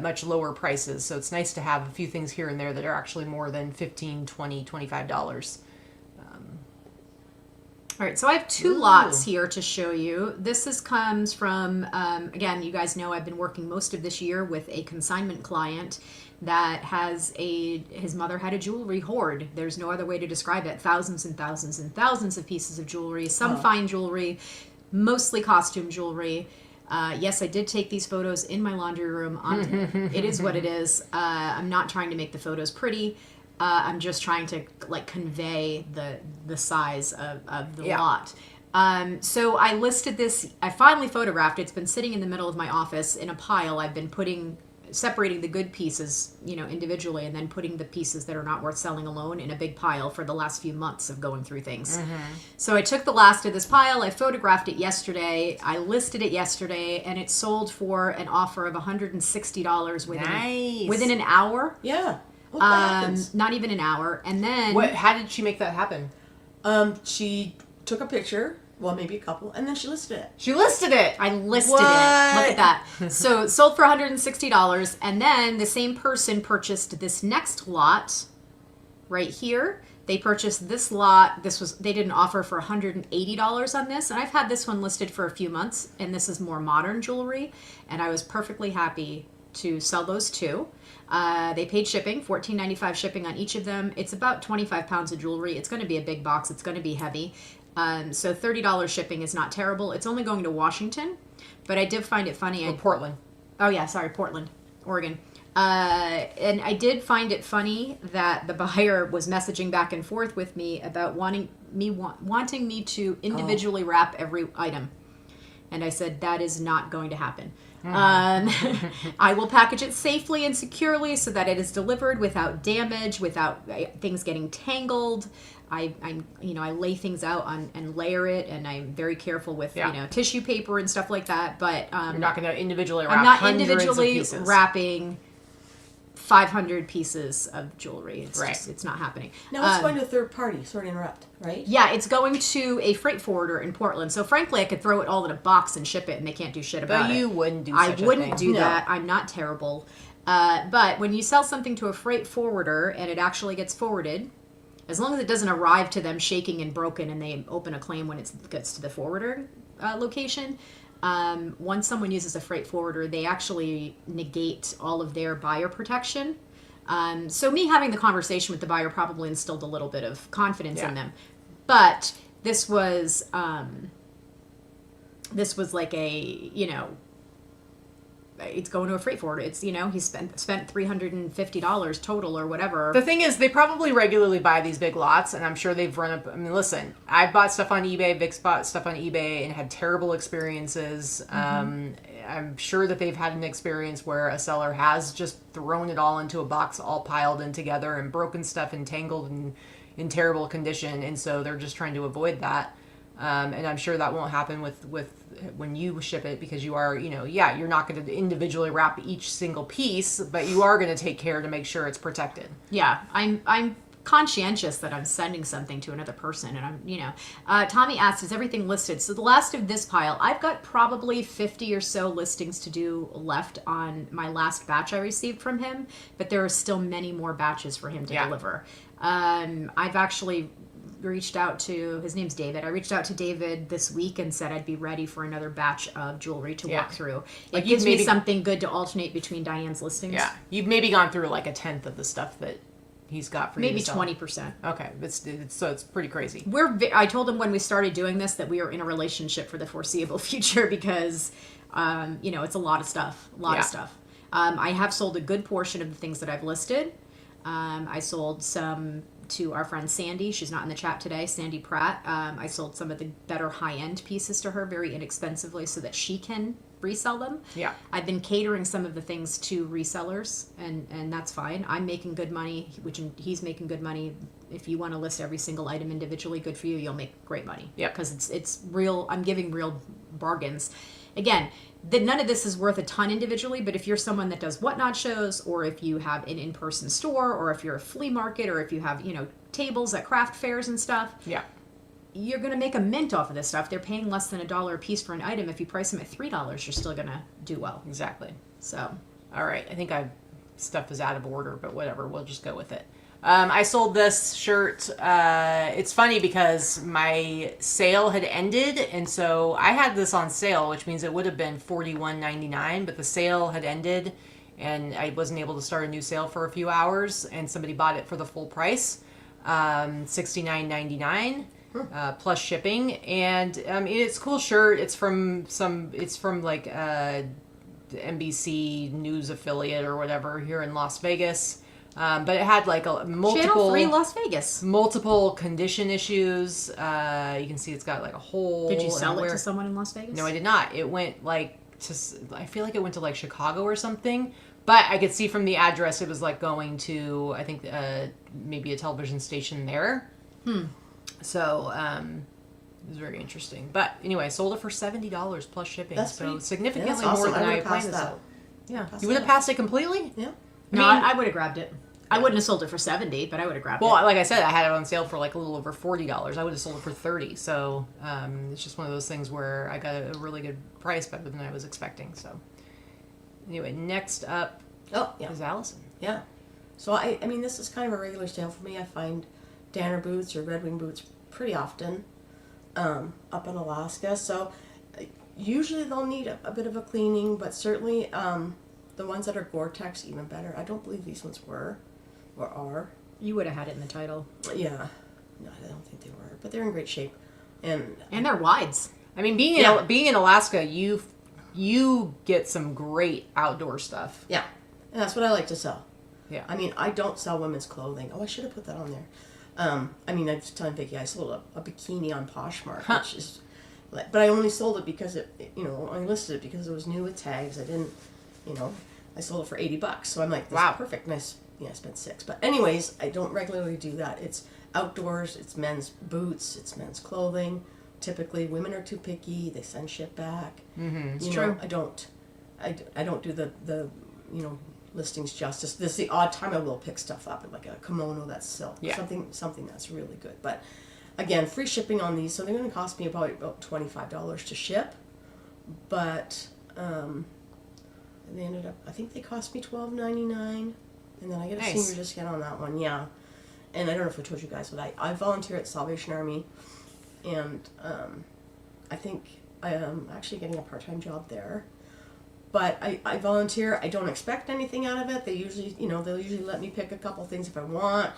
[SPEAKER 3] much lower prices. So it's nice to have a few things here and there that are actually more than $15, $20, $25.
[SPEAKER 2] All right, so I have two lots here to show you. This comes from, again, you guys know I've been working most of this year with a consignment client that has his mother had a jewelry hoard. There's no other way to describe it. Thousands and thousands and thousands of pieces of jewelry, some fine jewelry, mostly costume jewelry. Yes, I did take these photos in my laundry room. It is what it is. I'm not trying to make the photos pretty. I'm just trying to like convey the size of the lot. So I listed this. I finally photographed it. It's been sitting in the middle of my office in a pile. I've been separating the good pieces, individually, and then putting the pieces that are not worth selling alone in a big pile for the last few months of going through things. So I took the last of this pile. I photographed it yesterday. I listed it yesterday, and it sold for an offer of $160 within an hour.
[SPEAKER 1] Yeah.
[SPEAKER 2] Not even an hour. And then
[SPEAKER 3] How did she make that happen?
[SPEAKER 1] She took a picture, well, maybe a couple, and then she listed it.
[SPEAKER 3] She listed it.
[SPEAKER 2] I listed it. Look at that. So it sold for $160, and then the same person purchased this next lot right here. They purchased this lot. They did an offer for $180 on this, and I've had this one listed for a few months, and this is more modern jewelry, and I was perfectly happy to sell those two. They paid shipping, $14.95 shipping on each of them. It's about 25 pounds of jewelry. It's going to be a big box. It's going to be heavy. So $30 shipping is not terrible. It's only going to Washington, but I did find it funny.
[SPEAKER 3] Portland.
[SPEAKER 2] Oh yeah, sorry, Portland, Oregon. And I did find it funny that the buyer was messaging back and forth with me about wanting me to individually wrap every item. And I said, that is not going to happen. I will package it safely and securely so that it is delivered without damage, without things getting tangled. I lay things out and layer it, and I'm very careful with tissue paper and stuff like that. But
[SPEAKER 3] you're not going to individually wrap.
[SPEAKER 2] I'm not
[SPEAKER 3] hundreds
[SPEAKER 2] individually
[SPEAKER 3] of pieces.
[SPEAKER 2] Wrapping 500 pieces of jewelry. It's
[SPEAKER 3] right.
[SPEAKER 2] just, it's not happening.
[SPEAKER 1] Now it's going to a third party. Sorry to interrupt. Right?
[SPEAKER 2] Yeah, it's going to a freight forwarder in Portland. So frankly, I could throw it all in a box and ship it, and they can't do shit about it.
[SPEAKER 3] But you wouldn't do such a thing.
[SPEAKER 2] I wouldn't do that. I'm not terrible. But when you sell something to a freight forwarder and it actually gets forwarded, as long as it doesn't arrive to them shaking and broken and they open a claim when it gets to the forwarder location, once someone uses a freight forwarder, they actually negate all of their buyer protection. So me having the conversation with the buyer probably instilled a little bit of confidence in them. But this was like a, it's going to a freight forwarder. It's, he spent $350 total or whatever.
[SPEAKER 3] The thing is, they probably regularly buy these big lots, and I'm sure they've run up. I mean, listen, I've bought stuff on eBay. Vic's bought stuff on eBay and had terrible experiences. I'm sure that they've had an experience where a seller has just thrown it all into a box, all piled in together, and broken stuff and tangled and in terrible condition, and so they're just trying to avoid that. And I'm sure that won't happen with when you ship it, because you are, you're not going to individually wrap each single piece, but you are going to take care to make sure it's protected.
[SPEAKER 2] Yeah, I'm conscientious that I'm sending something to another person, and I'm, Tommy asked, is everything listed? So the last of this pile, I've got probably 50 or so listings to do left on my last batch I received from him, but there are still many more batches for him to deliver. I've actually reached out to, his name's David. I reached out to David this week and said I'd be ready for another batch of jewelry to walk through. It gives me something good to alternate between Diane's listings. Yeah,
[SPEAKER 3] you've maybe gone through like a tenth of the stuff that he's got for
[SPEAKER 2] maybe
[SPEAKER 3] you to sell.
[SPEAKER 2] 20%.
[SPEAKER 3] Okay, it's pretty crazy.
[SPEAKER 2] I told him when we started doing this that we are in a relationship for the foreseeable future because, it's a lot of stuff. I have sold a good portion of the things that I've listed. I sold some to our friend Sandy. She's not in the chat today. Sandy Pratt. I sold some of the better high-end pieces to her very inexpensively so that she can resell them. Yeah. I've been catering some of the things to resellers, and that's fine. I'm making good money, he's making good money. If you want to list every single item individually, good for you. You'll make great money. Yeah. Because it's real. I'm giving real bargains. Again, none of this is worth a ton individually, but if you're someone that does whatnot shows, or if you have an in-person store, or if you're a flea market, or if you have, tables at craft fairs and stuff, you're going to make a mint off of this stuff. They're paying less than $1 a piece for an item. If you price them at $3, you're still going to do well.
[SPEAKER 3] Exactly.
[SPEAKER 2] So,
[SPEAKER 3] All right, I think stuff is out of order, but whatever. We'll just go with it. I sold this shirt. It's funny because my sale had ended, and so I had this on sale, which means it would have been $41.99, but the sale had ended, and I wasn't able to start a new sale for a few hours, and somebody bought it for the full price, $69.99. Plus shipping, and it's a cool shirt. It's from like the NBC News affiliate or whatever here in Las Vegas. But it had like a multiple
[SPEAKER 2] Channel 3 Las Vegas.
[SPEAKER 3] Multiple condition issues. You can see it's got like a hole.
[SPEAKER 2] Did you sell it to someone in Las Vegas?
[SPEAKER 3] No, I did not. It went like I feel like it went to like Chicago or something. But I could see from the address it was like going to, I think, maybe a television station there. So it was very interesting. But anyway, I sold it for $70 plus shipping.
[SPEAKER 1] That's
[SPEAKER 3] so
[SPEAKER 1] pretty,
[SPEAKER 3] significantly
[SPEAKER 1] that's awesome.
[SPEAKER 3] more than I planned to
[SPEAKER 1] that.
[SPEAKER 3] sell. Yeah,
[SPEAKER 1] Pass
[SPEAKER 3] you would have
[SPEAKER 1] that.
[SPEAKER 3] passed it completely?
[SPEAKER 1] Yeah.
[SPEAKER 2] No, I would have grabbed it. I wouldn't have sold it for $70, but I would have grabbed
[SPEAKER 3] Well,
[SPEAKER 2] it.
[SPEAKER 3] like I said, I had it on sale for like a little over $40. I would have sold it for $30. So it's just one of those things where I got a really good price, better than I was expecting. So anyway, next up is Allison.
[SPEAKER 1] Yeah. So I mean, this is kind of a regular sale for me. I find Danner boots or Red Wing boots pretty often up in Alaska. So usually they'll need a bit of a cleaning, but certainly the ones that are Gore-Tex even better. I don't believe these ones were or are.
[SPEAKER 2] You would have had it in the title.
[SPEAKER 1] Yeah. No, I don't think they were, but they're in great shape. And
[SPEAKER 2] they're wides.
[SPEAKER 3] I mean, being in Alaska, you get some great outdoor stuff.
[SPEAKER 1] Yeah. And that's what I like to sell.
[SPEAKER 3] Yeah.
[SPEAKER 1] I mean, I don't sell women's clothing. Oh, I should have put that on there. I mean, I was telling Vicki I sold a bikini on Poshmark, which is, but I only sold it because I listed it because it was new with tags. I didn't, I sold it for $80. So I'm like, this is perfect. Nice. Yeah, I spent $6. But anyways, I don't regularly do that. It's outdoors. It's men's boots. It's men's clothing. Typically, women are too picky. They send shit back.
[SPEAKER 3] Mm-hmm.
[SPEAKER 1] It's true. I don't do the listings justice. This is the odd time I will pick stuff up, like a kimono that's silk, something that's really good. But again, free shipping on these, so they're going to cost me about $25 to ship. But they ended up, I think they cost me $12.99, and then I get a senior discount on that one. Yeah, and I don't know if I told you guys, but I volunteer at Salvation Army, and I think I am actually getting a part-time job there. But I volunteer. I don't expect anything out of it. They usually, they'll usually let me pick a couple things if I want.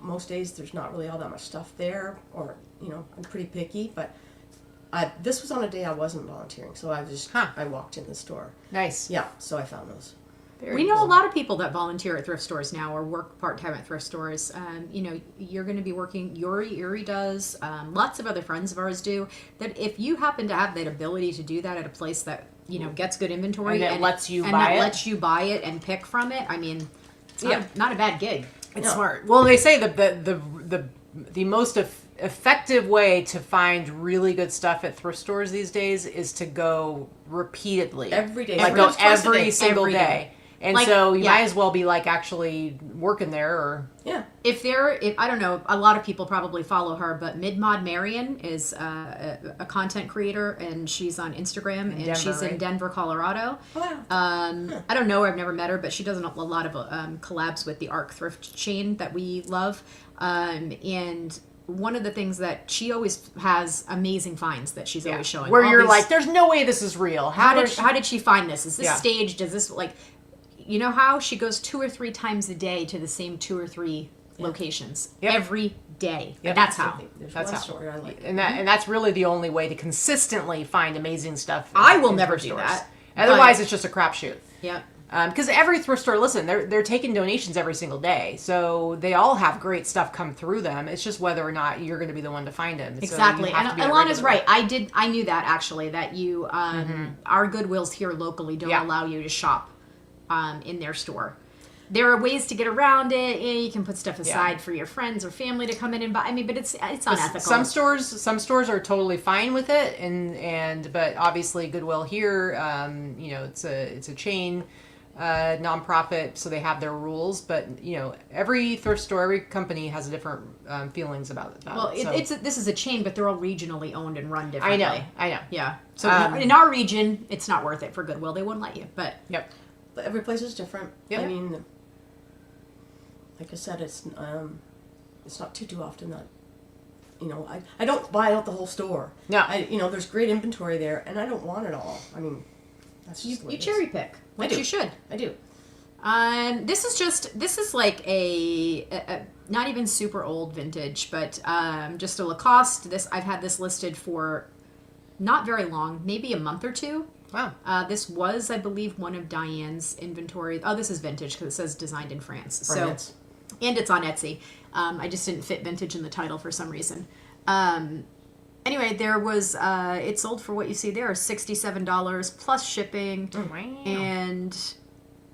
[SPEAKER 1] Most days there's not really all that much stuff there, or I'm pretty picky. But this was on a day I wasn't volunteering, so I walked in the store.
[SPEAKER 3] Nice.
[SPEAKER 1] Yeah, so I found those.
[SPEAKER 2] We know a lot of people that volunteer at thrift stores now or work part-time at thrift stores. You're going to be working, Yuri does, lots of other friends of ours do, that if you happen to have that ability to do that at a place that, gets good inventory
[SPEAKER 3] and lets you
[SPEAKER 2] buy it and pick from it, I mean, it's not a bad gig.
[SPEAKER 3] It's smart. Well, they say that the most effective way to find really good stuff at thrift stores these days is to go repeatedly.
[SPEAKER 1] Every day.
[SPEAKER 3] Like go every single day. And so you might as well be like actually working there, or
[SPEAKER 2] if I don't know, a lot of people probably follow her, but Midmod Marion is a content creator, and she's on Instagram, and she's in Denver, Colorado.
[SPEAKER 1] Wow.
[SPEAKER 2] I don't know her, I've never met her, but she does a lot of collabs with the ARC thrift chain that we love, and one of the things that she always has amazing finds that she's always showing.
[SPEAKER 3] Where you're like, there's no way this is real. How
[SPEAKER 2] did she find this? Is this staged? Is this like... You know how she goes 2 or 3 times a day to the same 2 or 3 locations every day.
[SPEAKER 3] Yep.
[SPEAKER 2] That's how.
[SPEAKER 1] That's how. Story I like.
[SPEAKER 3] And that's really the only way to consistently find amazing stuff.
[SPEAKER 2] I will never do that.
[SPEAKER 3] Otherwise, it's just a crapshoot.
[SPEAKER 2] Yeah.
[SPEAKER 3] Because every thrift store, listen, they're taking donations every single day, so they all have great stuff come through them. It's just whether or not you're going to be the one to find them.
[SPEAKER 2] Exactly,
[SPEAKER 3] So
[SPEAKER 2] and Alana's right. I knew that actually. That you, our Goodwills here locally don't allow you to shop in their store. There are ways to get around it. You can put stuff aside for your friends or family to come in and buy. I mean, but it's unethical.
[SPEAKER 3] Some stores are totally fine with it, but obviously Goodwill here, it's a chain nonprofit, so they have their rules. But every thrift store, every company has a different feelings about it.
[SPEAKER 2] Well, this is a chain, but they're all regionally owned and run differently.
[SPEAKER 3] I know.
[SPEAKER 2] Yeah. So in our region, it's not worth it for Goodwill. They won't let you. But
[SPEAKER 3] yep.
[SPEAKER 1] But every place is different.
[SPEAKER 3] Yeah.
[SPEAKER 1] I mean, like I said, it's not too often that, I don't buy out the whole store.
[SPEAKER 3] No.
[SPEAKER 1] There's great inventory there, and I don't want it all. I mean, that's just the way
[SPEAKER 2] You
[SPEAKER 1] it is.
[SPEAKER 2] cherry pick, which you should.
[SPEAKER 1] I do.
[SPEAKER 2] This is like a not even super old vintage, but just a Lacoste. I've had this listed for not very long, maybe a month or two.
[SPEAKER 3] Wow.
[SPEAKER 2] This was, I believe, one of Diane's inventory. Oh, this is vintage because it says designed in France.
[SPEAKER 1] France.
[SPEAKER 2] So, and it's on Etsy. I just didn't fit vintage in the title for some reason. Anyway, there was it sold for what you see there, $67 plus shipping.
[SPEAKER 3] Oh, wow.
[SPEAKER 2] And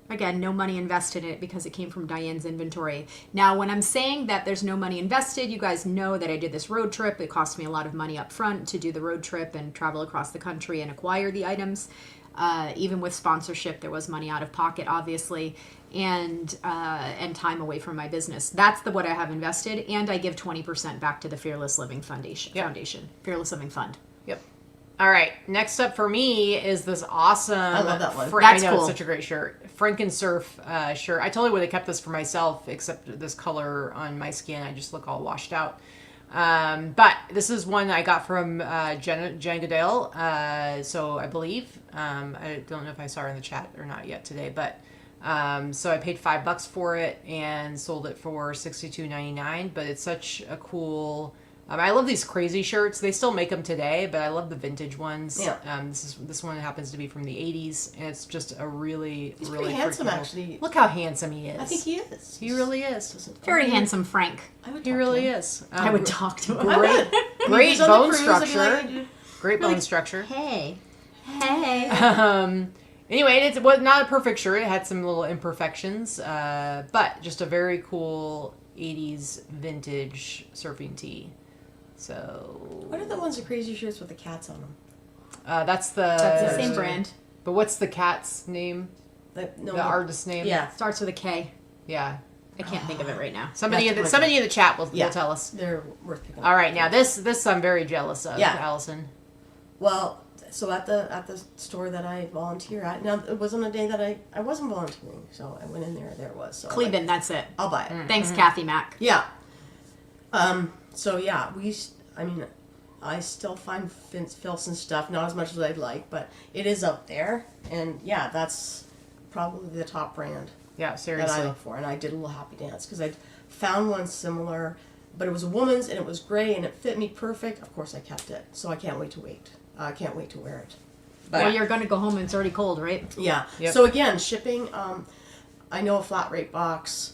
[SPEAKER 2] again, no money invested in it because it came from Diane's inventory. Now, when I'm saying that there's no money invested, you guys know that I did this road trip. It cost me a lot of money up front to do the road trip and travel across the country and acquire the items. Even with sponsorship, there was money out of pocket, obviously, and time away from my business. That's what I have invested, and I give 20% back to the Fearless Living Foundation. Fearless Living Fund.
[SPEAKER 3] Yep. All right. Next up for me is this awesome. I
[SPEAKER 1] love that one.
[SPEAKER 2] That's
[SPEAKER 3] I know,
[SPEAKER 2] cool.
[SPEAKER 3] It's such a great shirt. Frankensurf shirt. I totally would have kept this for myself, except this color on my skin. I just look all washed out. But this is one I got from Jen Goodale. So I believe. I don't know if I saw her in the chat or not yet today, but so I paid $5 for it and sold it for $62.99. But it's such a cool. I love these crazy shirts. They still make them today, but I love the vintage ones.
[SPEAKER 1] Yeah.
[SPEAKER 3] This one happens to be from the 80s, and it's just a really,
[SPEAKER 1] He's
[SPEAKER 3] really
[SPEAKER 1] pretty handsome,
[SPEAKER 3] freaking-
[SPEAKER 1] actually.
[SPEAKER 3] Look how handsome he is.
[SPEAKER 1] I think he is.
[SPEAKER 3] He really is.
[SPEAKER 2] Very handsome, Frank.
[SPEAKER 1] I would
[SPEAKER 3] He
[SPEAKER 1] talk
[SPEAKER 3] really
[SPEAKER 1] to him.
[SPEAKER 3] is.
[SPEAKER 2] I would talk to him.
[SPEAKER 1] I would.
[SPEAKER 3] Great
[SPEAKER 1] He's on the
[SPEAKER 3] bone
[SPEAKER 1] cruise, I'd be
[SPEAKER 3] structure.
[SPEAKER 1] like,
[SPEAKER 3] Great bone structure.
[SPEAKER 2] Hey.
[SPEAKER 3] Anyway, it was not a perfect shirt. It had some little imperfections, but just a very cool 80s vintage surfing tee. So
[SPEAKER 1] What are the ones with crazy shirts with the cats on them?
[SPEAKER 3] that's the
[SPEAKER 2] That's the same brand.
[SPEAKER 3] But what's the cat's name? The artist's name?
[SPEAKER 1] Yeah.
[SPEAKER 2] Starts with a K.
[SPEAKER 3] Yeah.
[SPEAKER 2] I can't think of it right now.
[SPEAKER 3] Somebody in
[SPEAKER 1] That's
[SPEAKER 3] the chat will
[SPEAKER 1] Yeah.
[SPEAKER 3] tell us.
[SPEAKER 1] They're worth picking up.
[SPEAKER 3] All right, now this I'm very jealous of,
[SPEAKER 1] Yeah.
[SPEAKER 3] Allison.
[SPEAKER 1] Well, so at the store that I volunteer at, now it wasn't a day that I wasn't volunteering, so I went in there. There it was. So I'm like,
[SPEAKER 2] Cleveland, that's it.
[SPEAKER 1] I'll buy it.
[SPEAKER 2] Thanks, Kathy Mack.
[SPEAKER 1] Yeah. So yeah, I still find Filson stuff, not as much as I'd like, but it is up there, and yeah, that's probably the top brand
[SPEAKER 3] Yeah,
[SPEAKER 1] that I
[SPEAKER 3] seriously.
[SPEAKER 1] look for. And I did a little happy dance because I found one similar, but it was a woman's and it was gray and it fit me perfect. Of course, I kept it, so I can't wait to I can't wait to wear it. But
[SPEAKER 2] Well, you're going to go home and it's already cold, right?
[SPEAKER 1] yeah.
[SPEAKER 3] Yep.
[SPEAKER 1] So again, shipping. I know a flat rate box.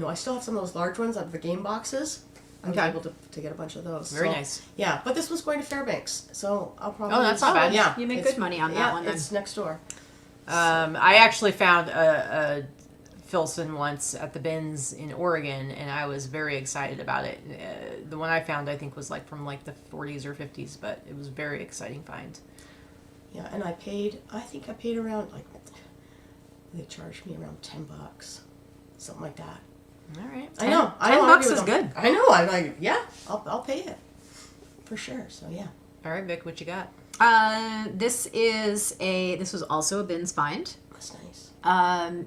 [SPEAKER 1] I still have some of those large ones out of the game boxes. I was
[SPEAKER 3] Okay.
[SPEAKER 1] able to get a bunch of those.
[SPEAKER 3] Very
[SPEAKER 1] So,
[SPEAKER 3] nice.
[SPEAKER 1] Yeah, but this was going to Fairbanks, so I'll probably.
[SPEAKER 3] Oh, that's not bad.
[SPEAKER 1] Yeah,
[SPEAKER 2] You make
[SPEAKER 1] it's-
[SPEAKER 2] good money on that
[SPEAKER 1] yeah,
[SPEAKER 2] one then.
[SPEAKER 1] It's next door.
[SPEAKER 3] I actually found a Filson once at the bins in Oregon, and I was very excited about it. The one I found, I think, was from the 40s or 50s, but it was a very exciting find.
[SPEAKER 1] Yeah, and I think I paid around they charged me around $10, something like that.
[SPEAKER 3] All right.
[SPEAKER 1] I know. I
[SPEAKER 2] $10
[SPEAKER 1] don't argue
[SPEAKER 2] is
[SPEAKER 1] with them.
[SPEAKER 2] good.
[SPEAKER 1] I know. I'm like, yeah, I'll pay it for sure. So yeah.
[SPEAKER 3] All right, Vic, what you got?
[SPEAKER 2] This was also a bins find.
[SPEAKER 1] That's nice.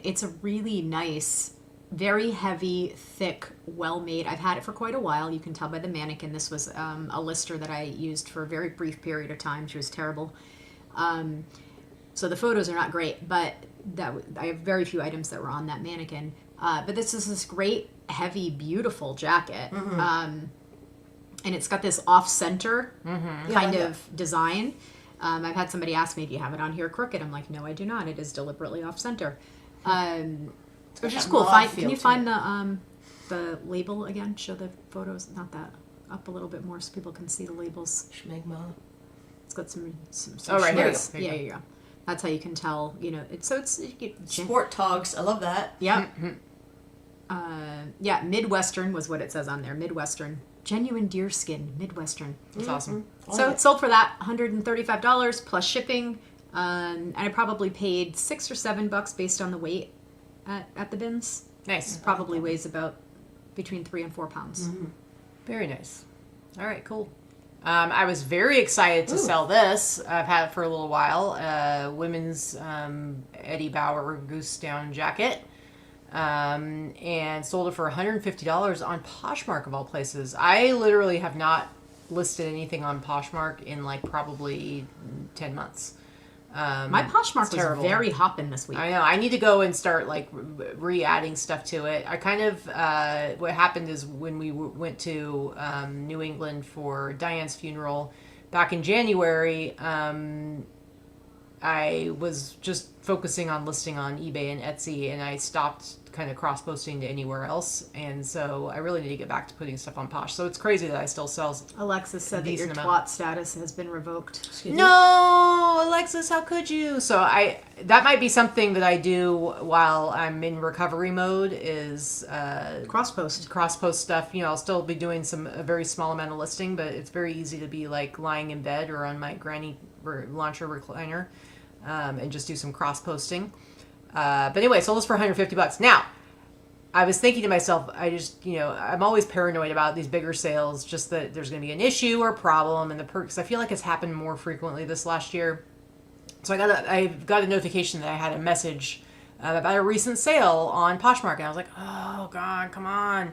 [SPEAKER 2] It's a really nice, very heavy, thick, well-made. I've had it for quite a while. You can tell by the mannequin. This was a lister that I used for a very brief period of time. She was terrible. So the photos are not great, but I have very few items that were on that mannequin. But this is this great, heavy, beautiful jacket. And it's got this off-center kind of design. I've had somebody ask me, do you have it on here crooked? I'm like, no, I do not. It is deliberately off-center. Which is cool. Can you find the label again? Show the photos. Not that. Up a little bit more so people can see the labels.
[SPEAKER 1] Schmegma.
[SPEAKER 2] It's got some
[SPEAKER 3] Oh, right, here you
[SPEAKER 2] schmutz.
[SPEAKER 3] go. Here you
[SPEAKER 2] Yeah,
[SPEAKER 3] go.
[SPEAKER 2] you go. That's how you can tell, it's
[SPEAKER 1] Sport togs. I love that.
[SPEAKER 2] yeah. Yeah, Midwestern was what it says on there. Midwestern. Genuine deerskin, Midwestern.
[SPEAKER 3] That's awesome.
[SPEAKER 2] So it sold for that $135 plus shipping. And I probably paid $6 or $7 based on the weight at the bins.
[SPEAKER 3] Nice.
[SPEAKER 2] Probably weighs about between 3 and 4 pounds.
[SPEAKER 3] Very nice. All right, cool. I was very excited to sell this. I've had it for a little while. Women's Eddie Bauer goose down jacket. And sold it for $150 on Poshmark of all places. I literally have not listed anything on Poshmark in like probably 10 months.
[SPEAKER 2] My Poshmark was very hopping this week.
[SPEAKER 3] I know. I need to go and start like re-adding stuff to it. I kind of what happened is when we went to New England for Diane's funeral back in January, I was just focusing on listing on eBay and Etsy, and I stopped kind of cross-posting to anywhere else. And so I really need to get back to putting stuff on Posh. So it's crazy that I still sell.
[SPEAKER 2] Alexis said that your twat status has been revoked.
[SPEAKER 1] Excuse me?
[SPEAKER 3] No, Alexis, how could you? So that might be something that I do while I'm in recovery mode is cross-post stuff. You know, I'll still be doing a very small amount of listing, but it's very easy to be like lying in bed or on my granny launcher recliner and just do some cross-posting. But anyway, sold this for $150. Now, I was thinking to myself, I'm always paranoid about these bigger sales, just that there's going to be an issue or problem, and because I feel like it's happened more frequently this last year. So I got a notification that I had a message about a recent sale on Poshmark, and I was like, oh God, come on.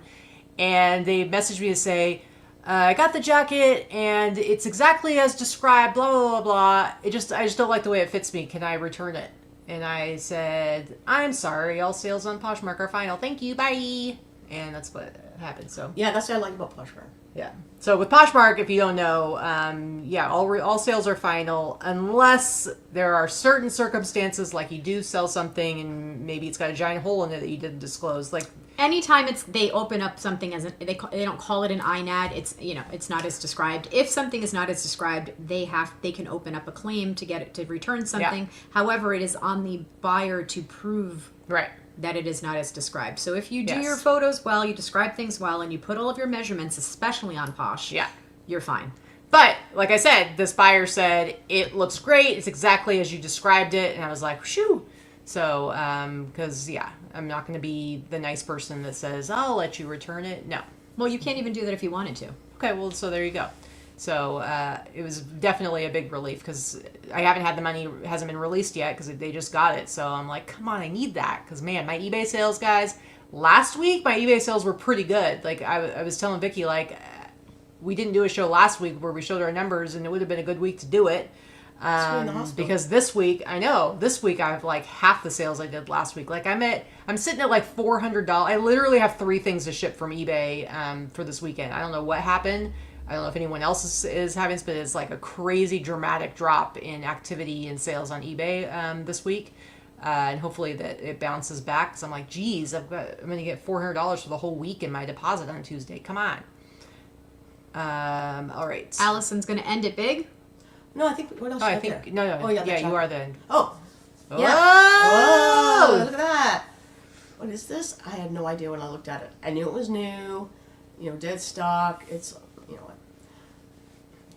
[SPEAKER 3] And they messaged me to say, I got the jacket and it's exactly as described, blah, blah, blah, blah. I just don't like the way it fits me. Can I return it? And I said, I'm sorry, all sales on Poshmark are final. Thank you, bye. And that's what happened. So
[SPEAKER 1] Yeah, that's what I like about Poshmark.
[SPEAKER 3] yeah. So with Poshmark, if you don't know, all sales are final unless there are certain circumstances, like you do sell something and maybe it's got a giant hole in it that you didn't disclose. Like
[SPEAKER 2] anytime they open up something as they don't call it an INAD, it's not as described. If something is not as described, they can open up a claim to return something.
[SPEAKER 3] Yeah.
[SPEAKER 2] However, it is on the buyer to prove
[SPEAKER 3] right.
[SPEAKER 2] that it is not as described. So if you do your photos well, you describe things well, and you put all of your measurements, especially on Posh, you're fine.
[SPEAKER 3] But like I said, this buyer said it looks great. It's exactly as you described it, and I was like, shoo. So, because I'm not going to be the nice person that says I'll let you return it. No.
[SPEAKER 2] Well, you can't even do that if you wanted to.
[SPEAKER 3] Okay. Well, so there you go. So it was definitely a big relief because I haven't had the money, hasn't been released yet because they just got it. So I'm like, come on, I need that because man, my eBay sales, guys, last week my eBay sales were pretty good. Like I was telling Vicky, like we didn't do a show last week where we showed our numbers, and it would have been a good week to do it. Because this week I have like half the sales I did last week. Like I'm sitting at like $400. I literally have 3 things to ship from eBay for this weekend. I don't know what happened. I don't know if anyone else is having this, but it's like a crazy dramatic drop in activity and sales on eBay this week. And hopefully that it bounces back. Because I'm like, geez, I'm going to get $400 for the whole week in my deposit on Tuesday. Come on. All right.
[SPEAKER 2] Allison's going to end it big.
[SPEAKER 1] No, I think, what else?
[SPEAKER 3] I think, no. Oh, yeah, you are the...
[SPEAKER 1] Oh.
[SPEAKER 3] Oh.
[SPEAKER 1] Yeah. Oh, look at that. What is this? I had no idea when I looked at it. I knew it was new, dead stock. It's,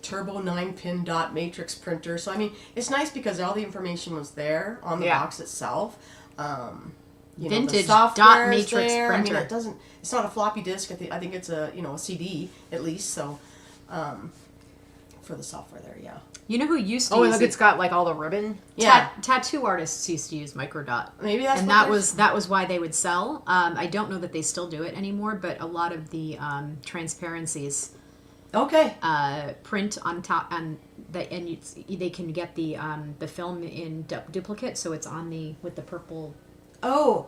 [SPEAKER 1] turbo 9-pin dot matrix printer. So, I mean, it's nice because all the information was there on the box itself.
[SPEAKER 2] Vintage
[SPEAKER 1] dot
[SPEAKER 2] matrix
[SPEAKER 1] there.
[SPEAKER 2] printer.
[SPEAKER 1] I mean, it's not a floppy disk. I think it's a CD at least. So, for the software there, yeah.
[SPEAKER 2] You know who used to
[SPEAKER 3] use
[SPEAKER 2] use
[SPEAKER 3] look, it's got like all the ribbon.
[SPEAKER 2] Yeah. Tattoo artists used to use microdot.
[SPEAKER 1] Maybe that's
[SPEAKER 2] that was why they would sell. I don't know that they still do it anymore, but a lot of the transparencies print on top, and they can get the film in duplicate, so it's on with the purple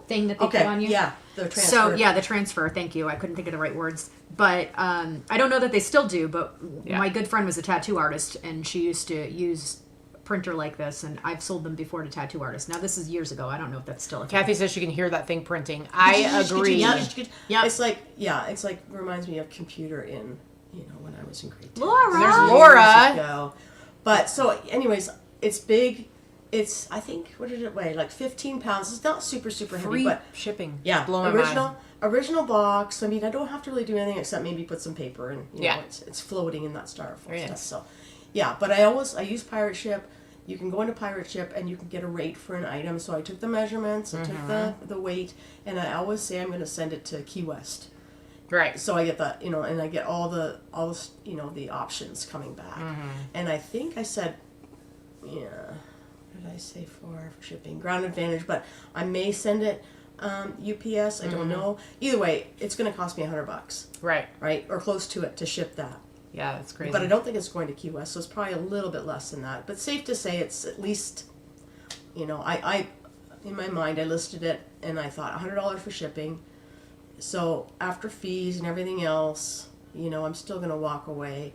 [SPEAKER 2] thing that they put on you.
[SPEAKER 1] Yeah, the transfer.
[SPEAKER 2] So yeah, the transfer. Thank you. I couldn't think of the right words, but I don't know that they still do. But my good friend was a tattoo artist, and she used to use a printer like this, and I've sold them before to tattoo artists. Now this is years ago. I don't know if that's still a thing.
[SPEAKER 3] Kathy says she can hear that thing printing. I agree.
[SPEAKER 1] Yeah, it's like reminds me of computer in when I was in grade 10.
[SPEAKER 2] Laura.
[SPEAKER 3] There's Laura.
[SPEAKER 1] But so, anyways, it's big. It's, I think, what did it weigh? Like 15 pounds. It's not super heavy,
[SPEAKER 3] Free
[SPEAKER 1] but
[SPEAKER 3] shipping.
[SPEAKER 1] Yeah,
[SPEAKER 3] blowing my mind.
[SPEAKER 1] Original box. I mean, I don't have to really do anything except maybe put some paper and it's floating in that styrofoam stuff. So, yeah, but I use Pirate Ship. You can go into Pirate Ship and you can get a rate for an item. So I took the measurements, I took the weight, and I always say I'm going to send it to Key West.
[SPEAKER 3] Right.
[SPEAKER 1] So I get the, and I get all the the options coming back. And I think I said, what did I say for shipping? Ground Advantage, but I may send it UPS. I don't know. Either way, it's going to cost me $100.
[SPEAKER 3] Right.
[SPEAKER 1] Right? Or close to it to ship that.
[SPEAKER 3] Yeah, that's crazy.
[SPEAKER 1] But I don't think it's going to Key West, so it's probably a little bit less than that. But safe to say it's at least, I in my mind, I listed it, and I thought $100 for shipping. So after fees and everything else, I'm still going to walk away,